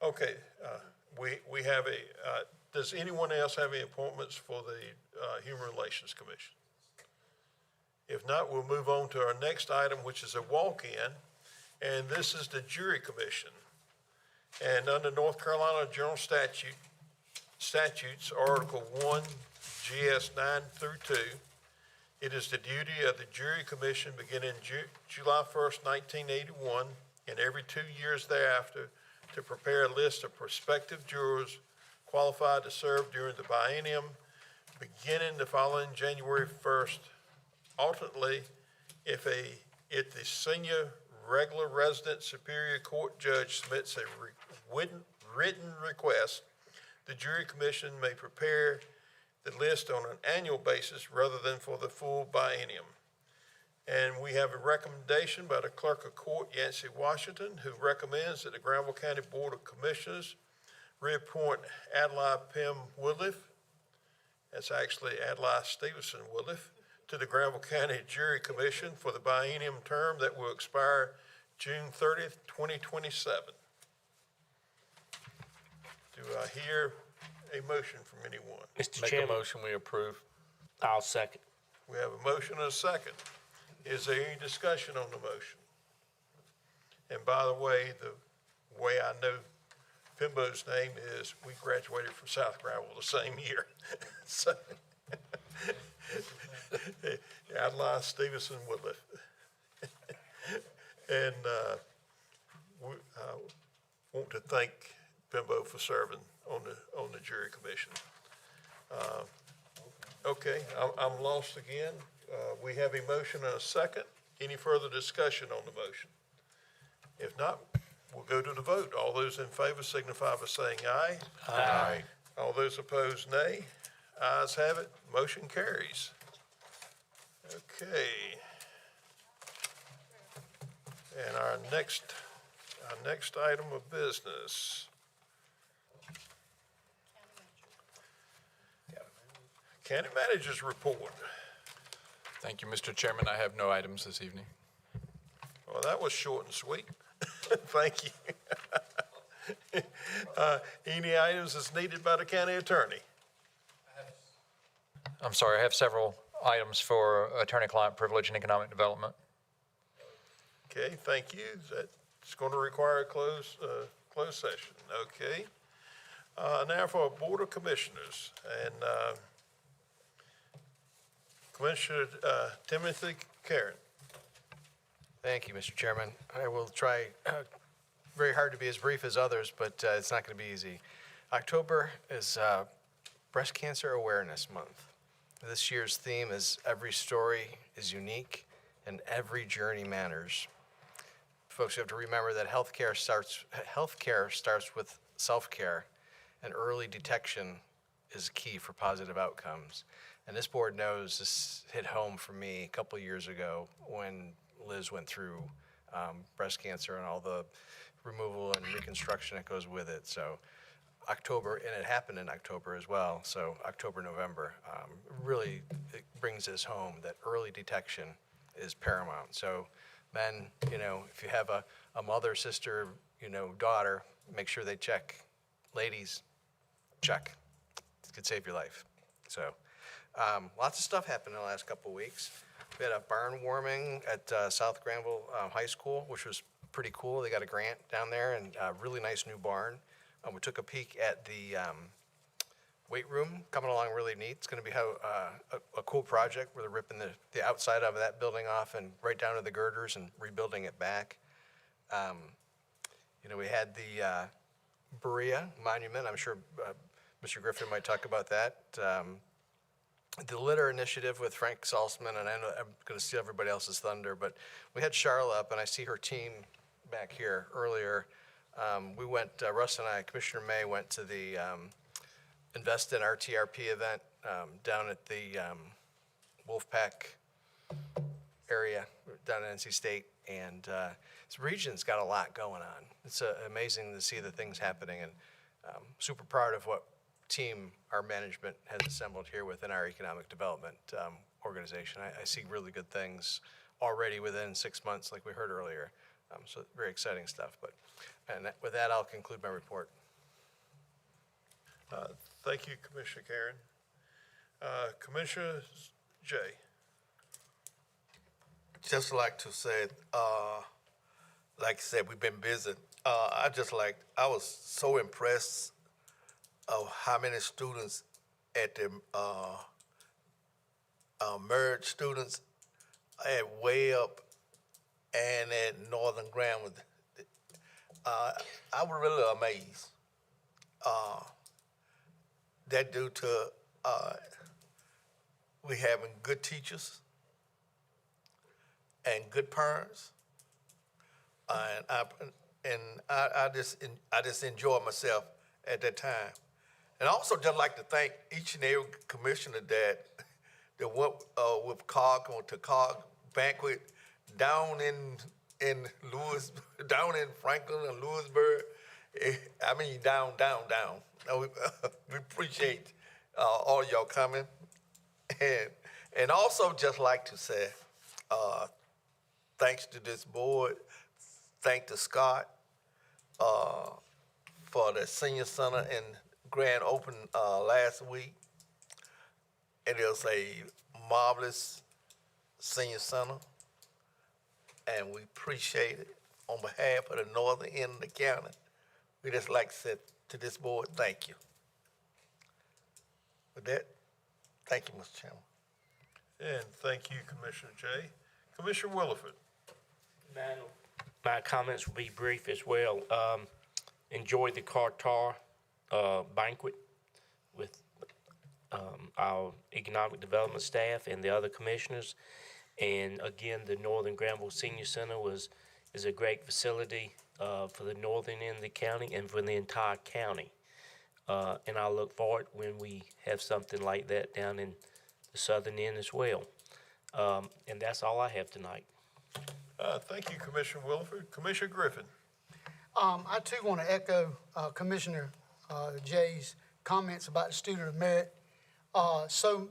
okay, we have does anyone else have any appointments for the Human Relations Commission? If not, we'll move on to our next item, which is a walk-in, and this is the Jury Commission. And under North Carolina General Statutes, Article 1, GS 9 through 2, it is the duty of the Jury Commission beginning July 1st, 1981, and every 2 years thereafter, to prepare a list of prospective jurors qualified to serve during the biennium beginning the following January 1st. Alternately, if the senior regular resident Superior Court judge submits a written request, the Jury Commission may prepare the list on an annual basis rather than for the full biennium. And we have a recommendation by the Clerk of Court, Yancey Washington, who recommends that the Granville County Board of Commissioners reappoint Adlai Pim Williford, that's actually Adlai Stevenson Williford, to the Granville County Jury Commission for the biennium term that will expire June 30th, 2027. Do I hear a motion from anyone? Mr. Make a Chairman, motion, we approve. I'll second. We have a motion and a second. Is there any discussion on the motion? And by the way I know Pimbo's name is, we graduated from South Granville the same year. So, Adlai Stevenson Woodliff. And we want to thank Pimbo for serving on the jury commission. Okay, I'm lost again. We have a motion and a second. Any further discussion on the motion? If not, we'll go to the vote. All those in favor signify by saying aye. Aye. All those opposed, nay. Ayes have it. Motion carries. Okay. And our next item of business. County Manager's Report. Thank you, Mr. Chairman. I have no items this evening. Well, that was short and sweet. Thank you. Any items that's needed by the county attorney? I'm sorry, I have several items for attorney-client privilege and economic development. Okay, thank you. That's going to require a closed session. Okay. Now for our Board of Commissioners. And Commissioner Timothy Karan. Thank you, Mr. Chairman. I will try very hard to be as brief as others, but it's not going to be easy. October is Breast Cancer Awareness Month. This year's theme is Every Story is Unique and Every Journey Matters. Folks, you have to remember that healthcare starts with self-care, and early detection is key for positive outcomes. And this board knows this hit home for me a couple years ago when Liz went through breast cancer and all the removal and reconstruction that goes with it. So October, and it happened in October as well, so October, November, really it brings this home that early detection is paramount. So men, if you have a mother, sister, daughter, make sure they check. Ladies, check. It could save your life. So lots of stuff happened in the last couple of weeks. We had a barn warming at South Granville High School, which was pretty cool. They got a grant down there and a really nice new barn. We took a peek at the weight room, coming along really neat. It's going to be a cool project where they're ripping the outside of that building off and right down to the girders and rebuilding it back. We had the Berea Monument. I'm sure Mr. Griffin might talk about that. The litter initiative with Frank Salzman, and I know I'm going to steal everybody else's thunder, but we had Charla up, and I see her team back here earlier. We went, Russ and I, Commissioner May went to the Invest in our TRP event down at the Wolfpack area down at NC State. And this region's got a lot going on. It's amazing to see the things happening, and super proud of what team our management has assembled here within our economic development organization. I see really good things already within 6 months, like we heard earlier. So very exciting stuff. With that, I'll conclude my report. Thank you, Commissioner Karan. Commissioner Jay. Just like to say, like I said, we've been busy. I was so impressed of how many students at the merged students at way up and at Northern Granville. I was really amazed. That due to we having good teachers and good parents, and I just enjoyed myself at that time. And I also just like to thank each and every commissioner that went with COG to COG banquet down in Louis, down in Franklin and Lewisburg. I mean, down. We appreciate all y'all coming, and also just like to say, thanks to this board, thank to Scott for the senior center and grand open last week. It was a marvelous senior center, and we appreciate it on behalf of the northern end of the county. We just like to say to this board, thank you. With that, thank you, Mr. Chairman. And thank you, Commissioner Jay. Commissioner Williford. My comments will be brief as well. Enjoyed the Qatar banquet with our economic development staff and the other commissioners. And again, the Northern Granville Senior Center is a great facility for the northern end of the county and for the entire county. And I look forward when we have something like that down in the southern end as well. And that's all I have tonight. Thank you, Commissioner Williford. Commissioner Griffin. I too want to echo Commissioner Jay's comments about the student of merit. So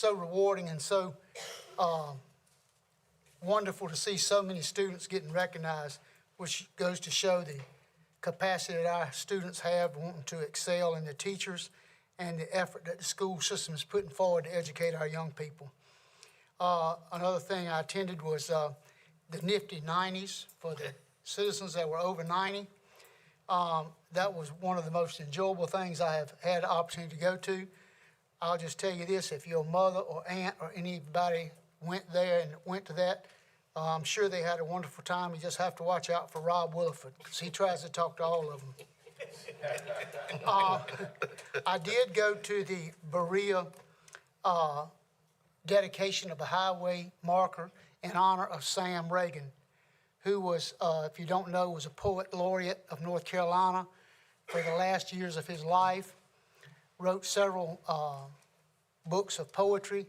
rewarding and so wonderful to see so many students getting recognized, which goes to show the capacity that our students have wanting to excel, in the teachers and the effort that the school system is putting forward to educate our young people. Another thing I attended was the nifty 90s for the citizens that were over 90. That was one of the most enjoyable things I have had the opportunity to go to. I'll just tell you this, if your mother or aunt or anybody went there and went to that, I'm sure they had a wonderful time. You just have to watch out for Rob Williford, because he tries to talk to all of them. I did go to the Berea dedication of a highway marker in honor of Sam Reagan, who was, if you don't know, was a poet laureate of North Carolina for the last years of his life, wrote several books of poetry,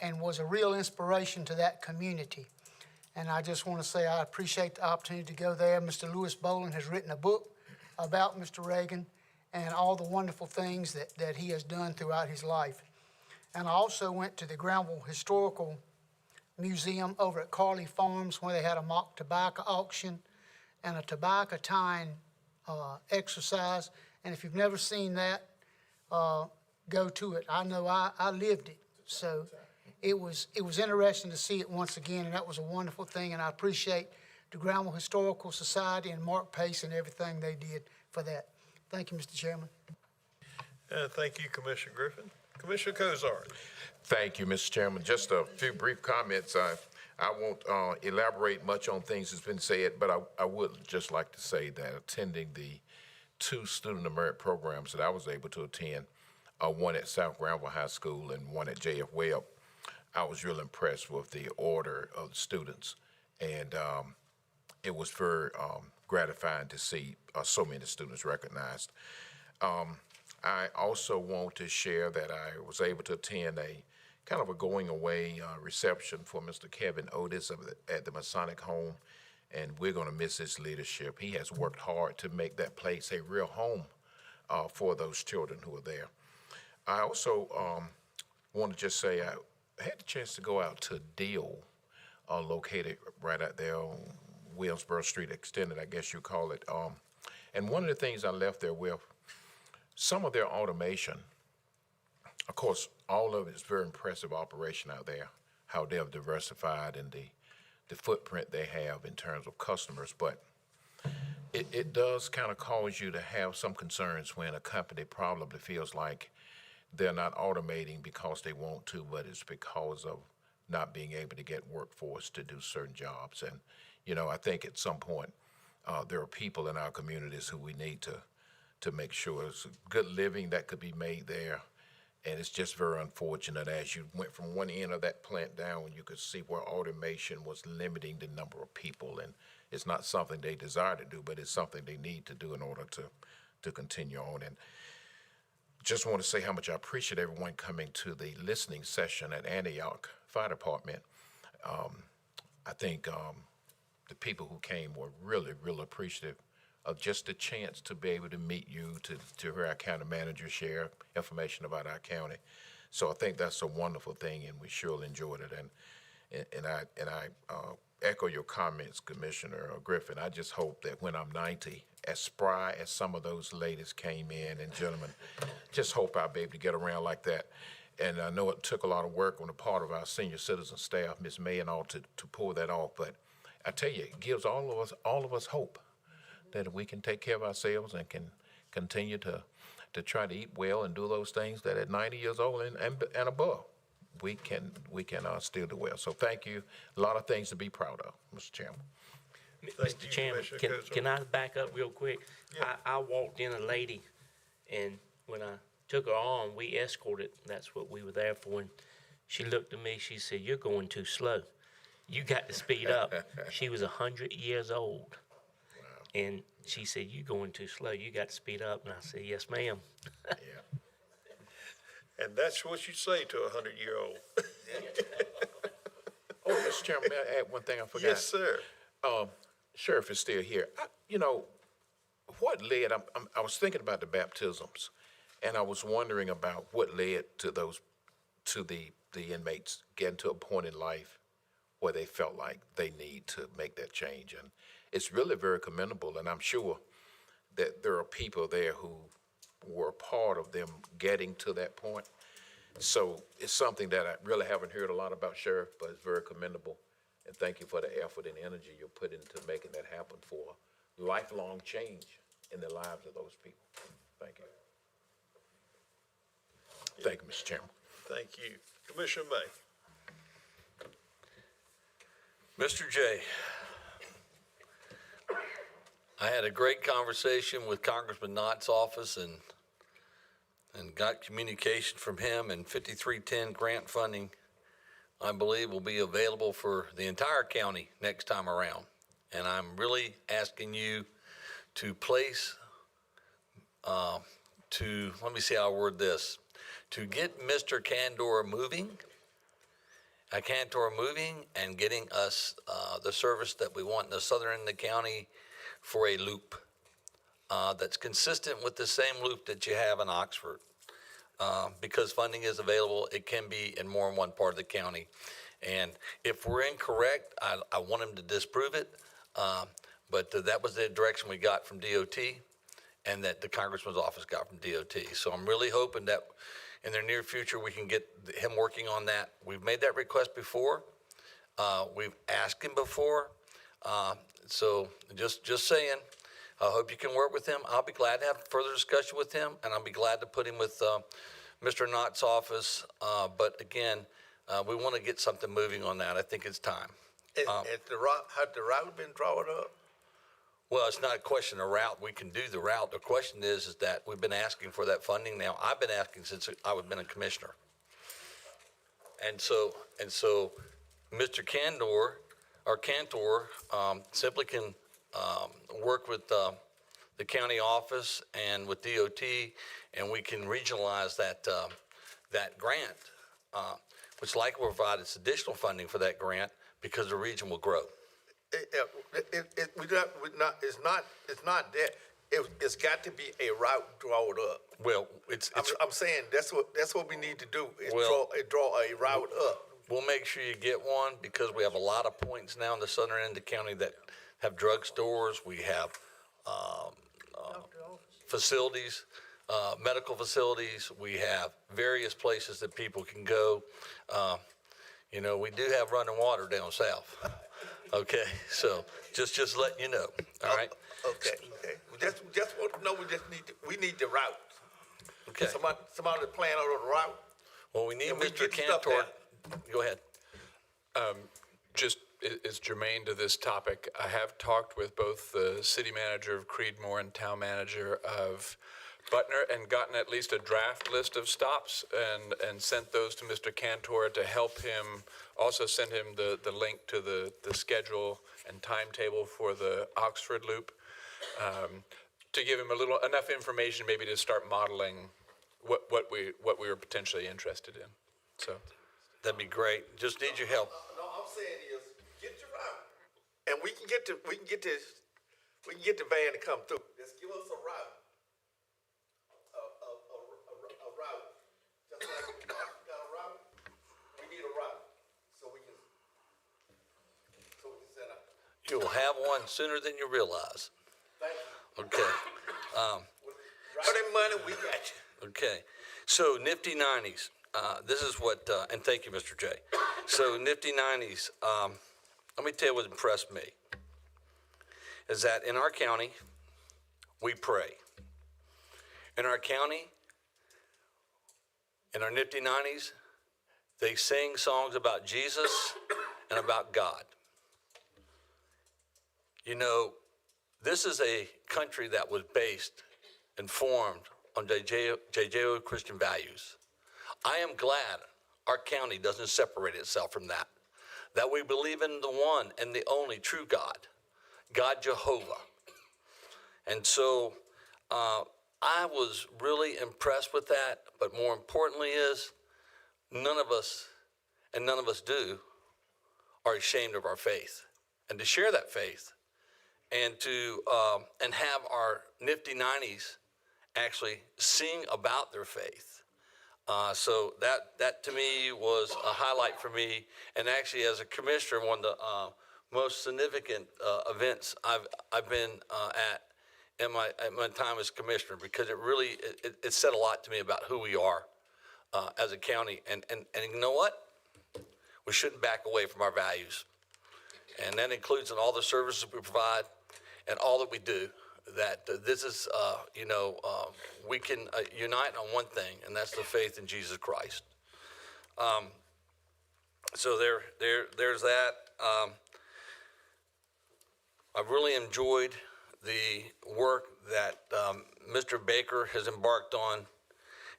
and was a real inspiration to that community. And I just want to say I appreciate the opportunity to go there. Mr. Lewis Boland has written a book about Mr. Reagan and all the wonderful things that he has done throughout his life. And I also went to the Granville Historical Museum over at Carley Farms, where they had a mock tobacco auction and a tobacco tying exercise. And if you've never seen that, go to it. I know I lived it, so it was interesting to see it once again, and that was a wonderful thing. And I appreciate the Granville Historical Society and Mark Pace and everything they did for that. Thank you, Mr. Chairman. Thank you, Commissioner Griffin. Commissioner Cozart. Thank you, Mr. Chairman. Just a few brief comments. I won't elaborate much on things that's been said, but I would just like to say that attending the 2 student of merit programs that I was able to attend, one at South Granville High School and one at J.F. Webb, I was really impressed with the order of the students, and it was very gratifying to see so many students recognized. I also want to share that I was able to attend a kind of a going away reception for Mr. Kevin Otis at the Masonic Home, and we're going to miss his leadership. He has worked hard to make that place a real home for those children who are there. I also want to just say I had the chance to go out to Deal, located right out there on Williamsboro Street Extended, I guess you call it. And one of the things I left there with, some of their automation, of course, all of it is very impressive operation out there, how they have diversified and the footprint they have in terms of customers. But it does kind of cause you to have some concerns when a company probably feels like they're not automating because they want to, but it's because of not being able to get workforce to do certain jobs. And, you know, I think at some point there are people in our communities who we need to make sure it's a good living that could be made there. And it's just very unfortunate as you went from one end of that plant down, you could see where automation was limiting the number of people. And it's not something they desire to do, but it's something they need to do in order to continue on. And just want to say how much I appreciate everyone coming to the listening session at Antioch Fire Department. I think the people who came were really, really appreciative of just the chance to be able to meet you, to hear our county manager share information about our county. So I think that's a wonderful thing, and we surely enjoyed it. And I echo your comments, Commissioner Griffin. I just hope that when I'm 90, as spry as some of those ladies came in and gentlemen, just hope I'll be able to get around like that. And I know it took a lot of work on the part of our senior citizen staff, Ms. May and all, to pull that off. But I tell you, it gives all of us hope that we can take care of ourselves and can continue to try to eat well and do those things that at 90 years old and above, we can still do well. So thank you. A lot of things to be proud of, Mr. Chairman. Mr. Chairman, can I back up real quick? Yeah. I walked in a lady, and when I took her on, we escorted. That's what we were there for. And she looked at me. She said, "You're going too slow. You got to speed up." She was 100 years old. And she said, "You're going too slow. You got to speed up." And I said, "Yes, ma'am." Yeah. And that's what you say to a 100-year-old. Oh, Mr. Chairman, may I add one thing I forgot? Yes, sir. Sheriff is still here. You know, what led, I was thinking about the baptisms, and I was wondering about what led to the inmates getting to a point in life where they felt like they need to make that change. And it's really very commendable, and I'm sure that there are people there who were part of them getting to that point. So it's something that I really haven't heard a lot about, Sheriff, but it's very commendable. And thank you for the effort and energy you're putting into making that happen for lifelong change in the lives of those people. Thank you. Thank you, Mr. Chairman. Thank you. Commissioner May. Mr. J, I had a great conversation with Congressman Knott's office and got communication from him, and 5310 grant funding, I believe, will be available for the entire county next time around. And I'm really asking you to place, let me see how I word this, to get Mr. Candor moving and getting us the service that we want in the southern end of the county for a loop that's consistent with the same loop that you have in Oxford. Because funding is available, it can be in more than one part of the county. And if we're incorrect, I want him to disprove it. But that was the direction we got from DOT and that the Congressman's office got from DOT. So I'm really hoping that in the near future, we can get him working on that. We've made that request before. We've asked him before. So just saying, I hope you can work with him. I'll be glad to have further discussion with him, and I'll be glad to put him with Mr. Knott's office. But again, we want to get something moving on that. I think it's time. Has the route been drawn up? Well, it's not a question of route. We can do the route. The question is that we've been asking for that funding now. I've been asking since I've been a commissioner. And so Mr. Cantor simply can work with the county office and with DOT, and we can regionalize that, that grant, which likely will provide us additional funding for that grant because the region will grow. It's not that. It's got to be a route drawn up. Well, I'm saying that's what we need to do, is Well- draw a route up. We'll make sure you get one because we have a lot of points now in the southern end of the county that have drugstores. We have facilities, medical facilities. We have various places that people can go. You know, we do have running water down south. Okay, so just letting you know. All right. Okay. We just want to know. We need the route. Okay. Somebody to plan out the route. Well, we need And we Mr. get stuff Cantor. out. Go ahead. Just is germane to this topic. I have talked with both the city manager of Creedmoor and town manager of Butner and gotten at least a draft list of stops and sent those to Mr. Cantor to help him, also send him the link to the schedule and timetable for the Oxford Loop, to give him enough information maybe to start modeling what we were potentially interested in. So. That'd be great. Just need your help. No, I'm saying is get your route, and we can get the van to come through. Just give us a route. A route. Just like we got a route, we need a route so we can set up. You will have one sooner than you realize. Thank you. Okay. Route and money, we got you. Okay. So nifty 90s. This is what, and thank you, Mr. J. So nifty 90s, let me tell you what impressed me, is that in our county, we pray. In our county, in our nifty 90s, they sing songs about Jesus and about God. You know, this is a country that was based and formed on Judeo-Christian values. I am glad our county doesn't separate itself from that we believe in the one and the only true God, God Jehovah. And so I was really impressed with that, but more importantly is none of us do, are ashamed of our faith. And to share that faith and to and have our nifty 90s actually sing about their faith. So that to me was a highlight for me, and actually as a commissioner, one of the most significant events I've been at in my time as commissioner, because it really it said a lot to me about who we are as a county, and you know what? We shouldn't back away from our values, and that includes in all the services we provide and all that we do. That this is, we can unite on one thing, and that's the faith in Jesus Christ. So there's that. I've really enjoyed the work that Mr. Baker has embarked on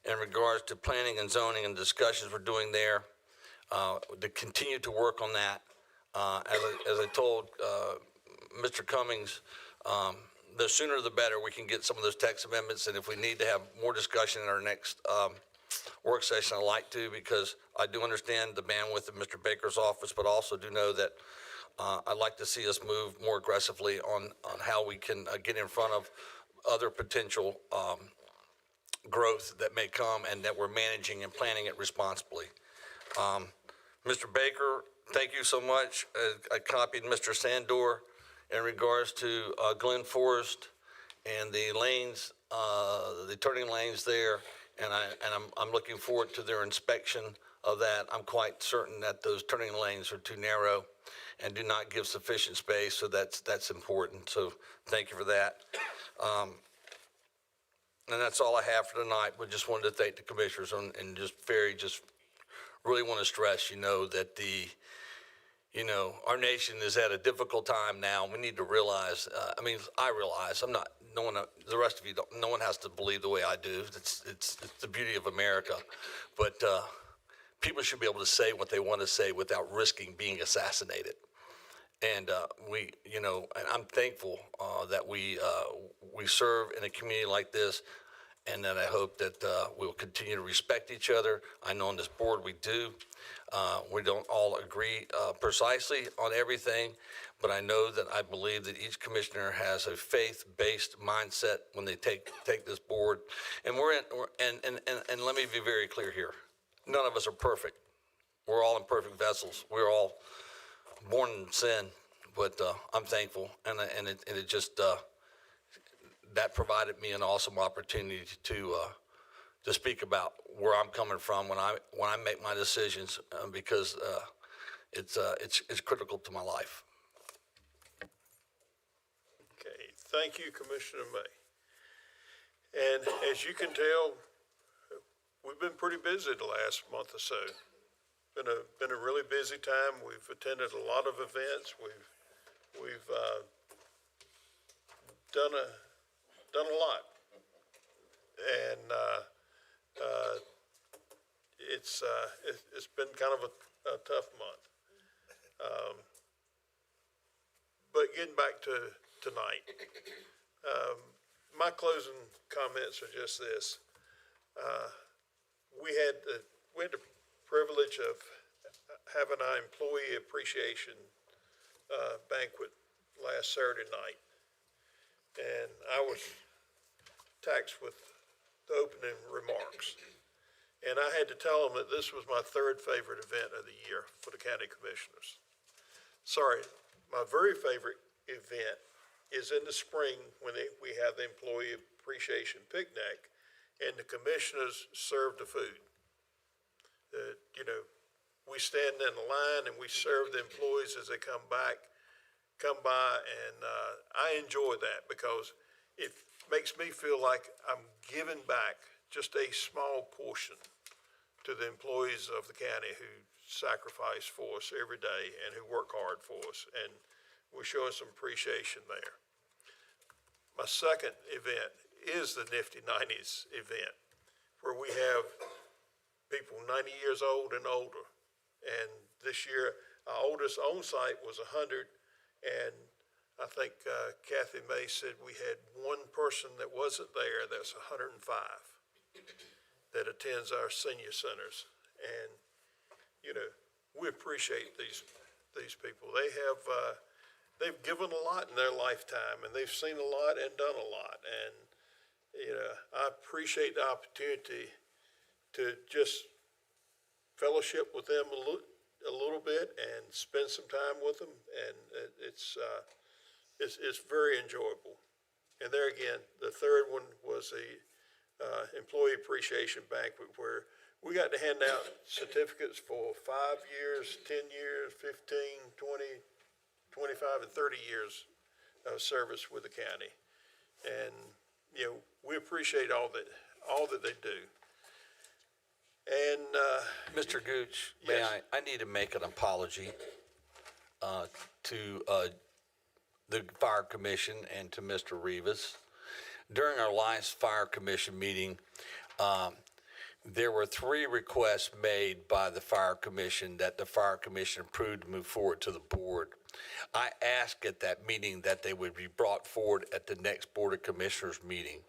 in regards to planning and zoning and discussions we're doing there. To continue to work on that. As I told Mr. Cummings, the sooner the better we can get some of those text amendments, and if we need to have more discussion in our next work session, I'd like to, because I do understand the bandwidth of Mr. Baker's office, but also do know that I'd like to see us move more aggressively on how we can get in front of other potential growth that may come, and that we're managing and planning it responsibly. Mr. Baker, thank you so much. I copied Mr. Sandor in regards to Glen Forest and the lanes, the turning lanes there, and I'm looking forward to their inspection of that. I'm quite certain that those turning lanes are too narrow and do not give sufficient space, so that's important. So thank you for that. And that's all I have for tonight. We just wanted to thank the commissioners and just really want to stress, that our nation is at a difficult time now. We need to realize, I realize, the rest of you don't, no one has to believe the way I do. It's the beauty of America. But people should be able to say what they want to say without risking being assassinated. And we, you know, and I'm thankful that we serve in a community like this, and that I hope that we'll continue to respect each other. I know on this board we do. We don't all agree precisely on everything, but I know that I believe that each commissioner has a faith-based mindset when they take this board. And and let me be very clear here. None of us are perfect. We're all imperfect vessels. We're all born in sin, but I'm thankful, and it just that provided me an awesome opportunity to speak about where I'm coming from when I make my decisions, because it's critical to my life. Okay, thank you, Commissioner May. And as you can tell, we've been pretty busy the last month or so. Been a really busy time. We've attended a lot of events. We've done a lot, and it's been kind of a tough month. But getting back to tonight, my closing comments are just this. We had the privilege of having our employee appreciation banquet last Saturday night. And I was taxed with the opening remarks. And I had to tell them that this was my third favorite event of the year for the county commissioners. Sorry, my very favorite event is in the spring when we have the employee appreciation picnic and the commissioners serve the food. You know, we stand in the line and we serve the employees as they come by, and I enjoy that because it makes me feel like I'm giving back just a small portion to the employees of the county who sacrifice for us every day and who work hard for us, and we're showing some appreciation there. My second event is the Nifty 90s event, where we have people 90 years old and older. And this year, our oldest on-site was 100, and I think Kathy May said we had one person that wasn't there that's 105 that attends our senior centers. And, you know, we appreciate these people. They've given a lot in their lifetime, and they've seen a lot and done a lot. And, you know, I appreciate the opportunity to just fellowship with them a little bit and spend some time with them, and it's very enjoyable. And there again, the third one was the employee appreciation banquet, where we got to hand out certificates for 5 years, 10 years, 15, 20, 25, and 30 years of service with the county. And, you know, we appreciate all that they do. And Mr. Gooch, yes. I need to make an apology to the Fire Commission and to Mr. Rivas. During our last Fire Commission meeting, there were 3 requests made by the Fire Commission that the Fire Commission approved to move forward to the board. I asked at that meeting that they would be brought forward at the next Board of Commissioners meeting.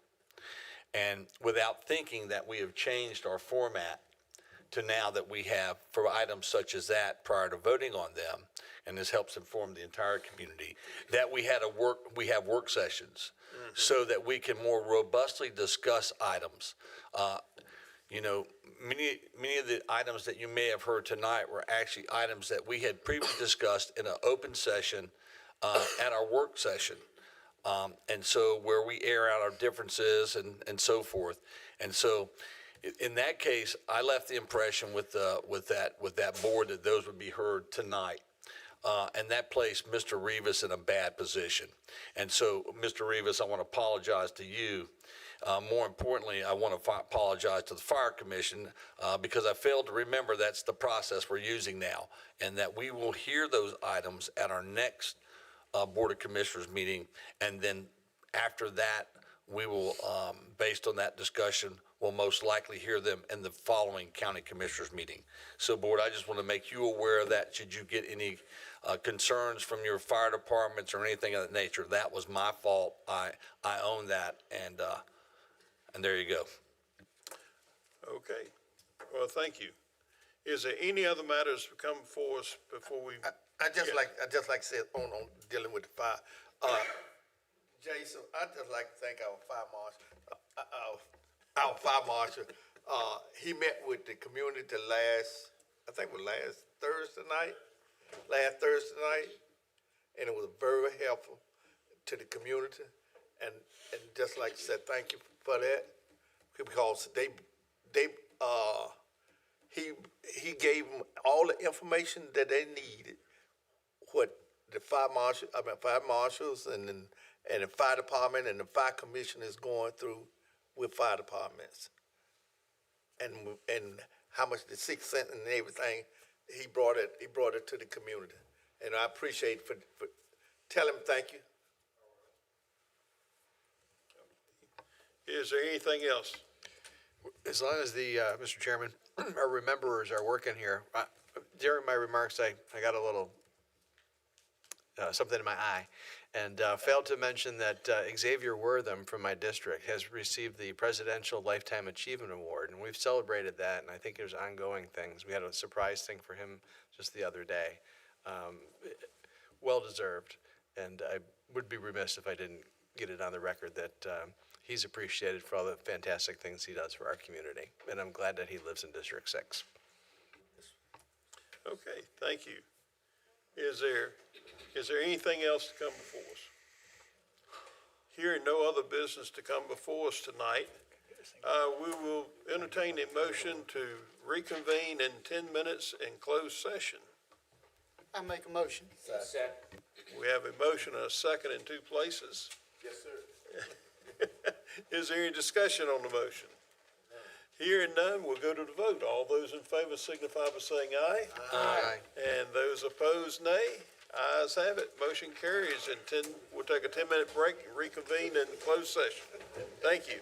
And without thinking that we have changed our format to now that we have for items such as that prior to voting on them, and this helps inform the entire community, that we have work sessions so that we can more robustly discuss items. You know, many of the items that you may have heard tonight were actually items that we had previously discussed in an open session at our work session. And so where we air out our differences and so forth. And so in that case, I left the impression with that board that those would be heard tonight. And that placed Mr. Rivas in a bad position. And so, Mr. Rivas, I want to apologize to you. More importantly, I want to apologize to the Fire Commission because I failed to remember that's the process we're using now, and that we will hear those items at our next Board of Commissioners meeting, and then after that, we will, based on that discussion, will most likely hear them in the following county commissioners meeting. So board, I just want to make you aware of that. Should you get any concerns from your fire departments or anything of that nature, that was my fault. I own that, and there you go. Okay. Well, thank you. Is there any other matters to come before us before we? I just like to say on dealing with the fire. Jason, I'd just like to thank our fire marshal. He met with the community last Thursday night, and it was very helpful to the community. And just like to say thank you for that, because he gave them all the information that they needed, what the fire marshals and the fire department and the fire commission is going through with fire departments, and how much the 6 cents and everything, he brought it to the community, and I appreciate for tell him thank you. Is there anything else? As long as the, Mr. Chairman, our rememberers are working here, during my remarks, I got a little, something in my eye, and failed to mention that Xavier Wortham from my district has received the Presidential Lifetime Achievement Award, and we've celebrated that, and I think there's ongoing things. We had a surprise thing for him just the other day. Well-deserved, and I would be remiss if I didn't get it on the record that he's appreciated for all the fantastic things he does for our community, and I'm glad that he lives in District 6. Okay, thank you. Is there anything else to come before us? Hearing no other business to come before us tonight, we will entertain a motion to reconvene in 10 minutes in closed session. I make a motion. We have a motion and a second in two places. Yes, sir. Is there any discussion on the motion? Hearing none, we'll go to the vote. All those in favor signify by saying aye. Aye. And those opposed, nay. Ayes have it. Motion carries. We'll take a 10-minute break and reconvene in closed session. Thank you.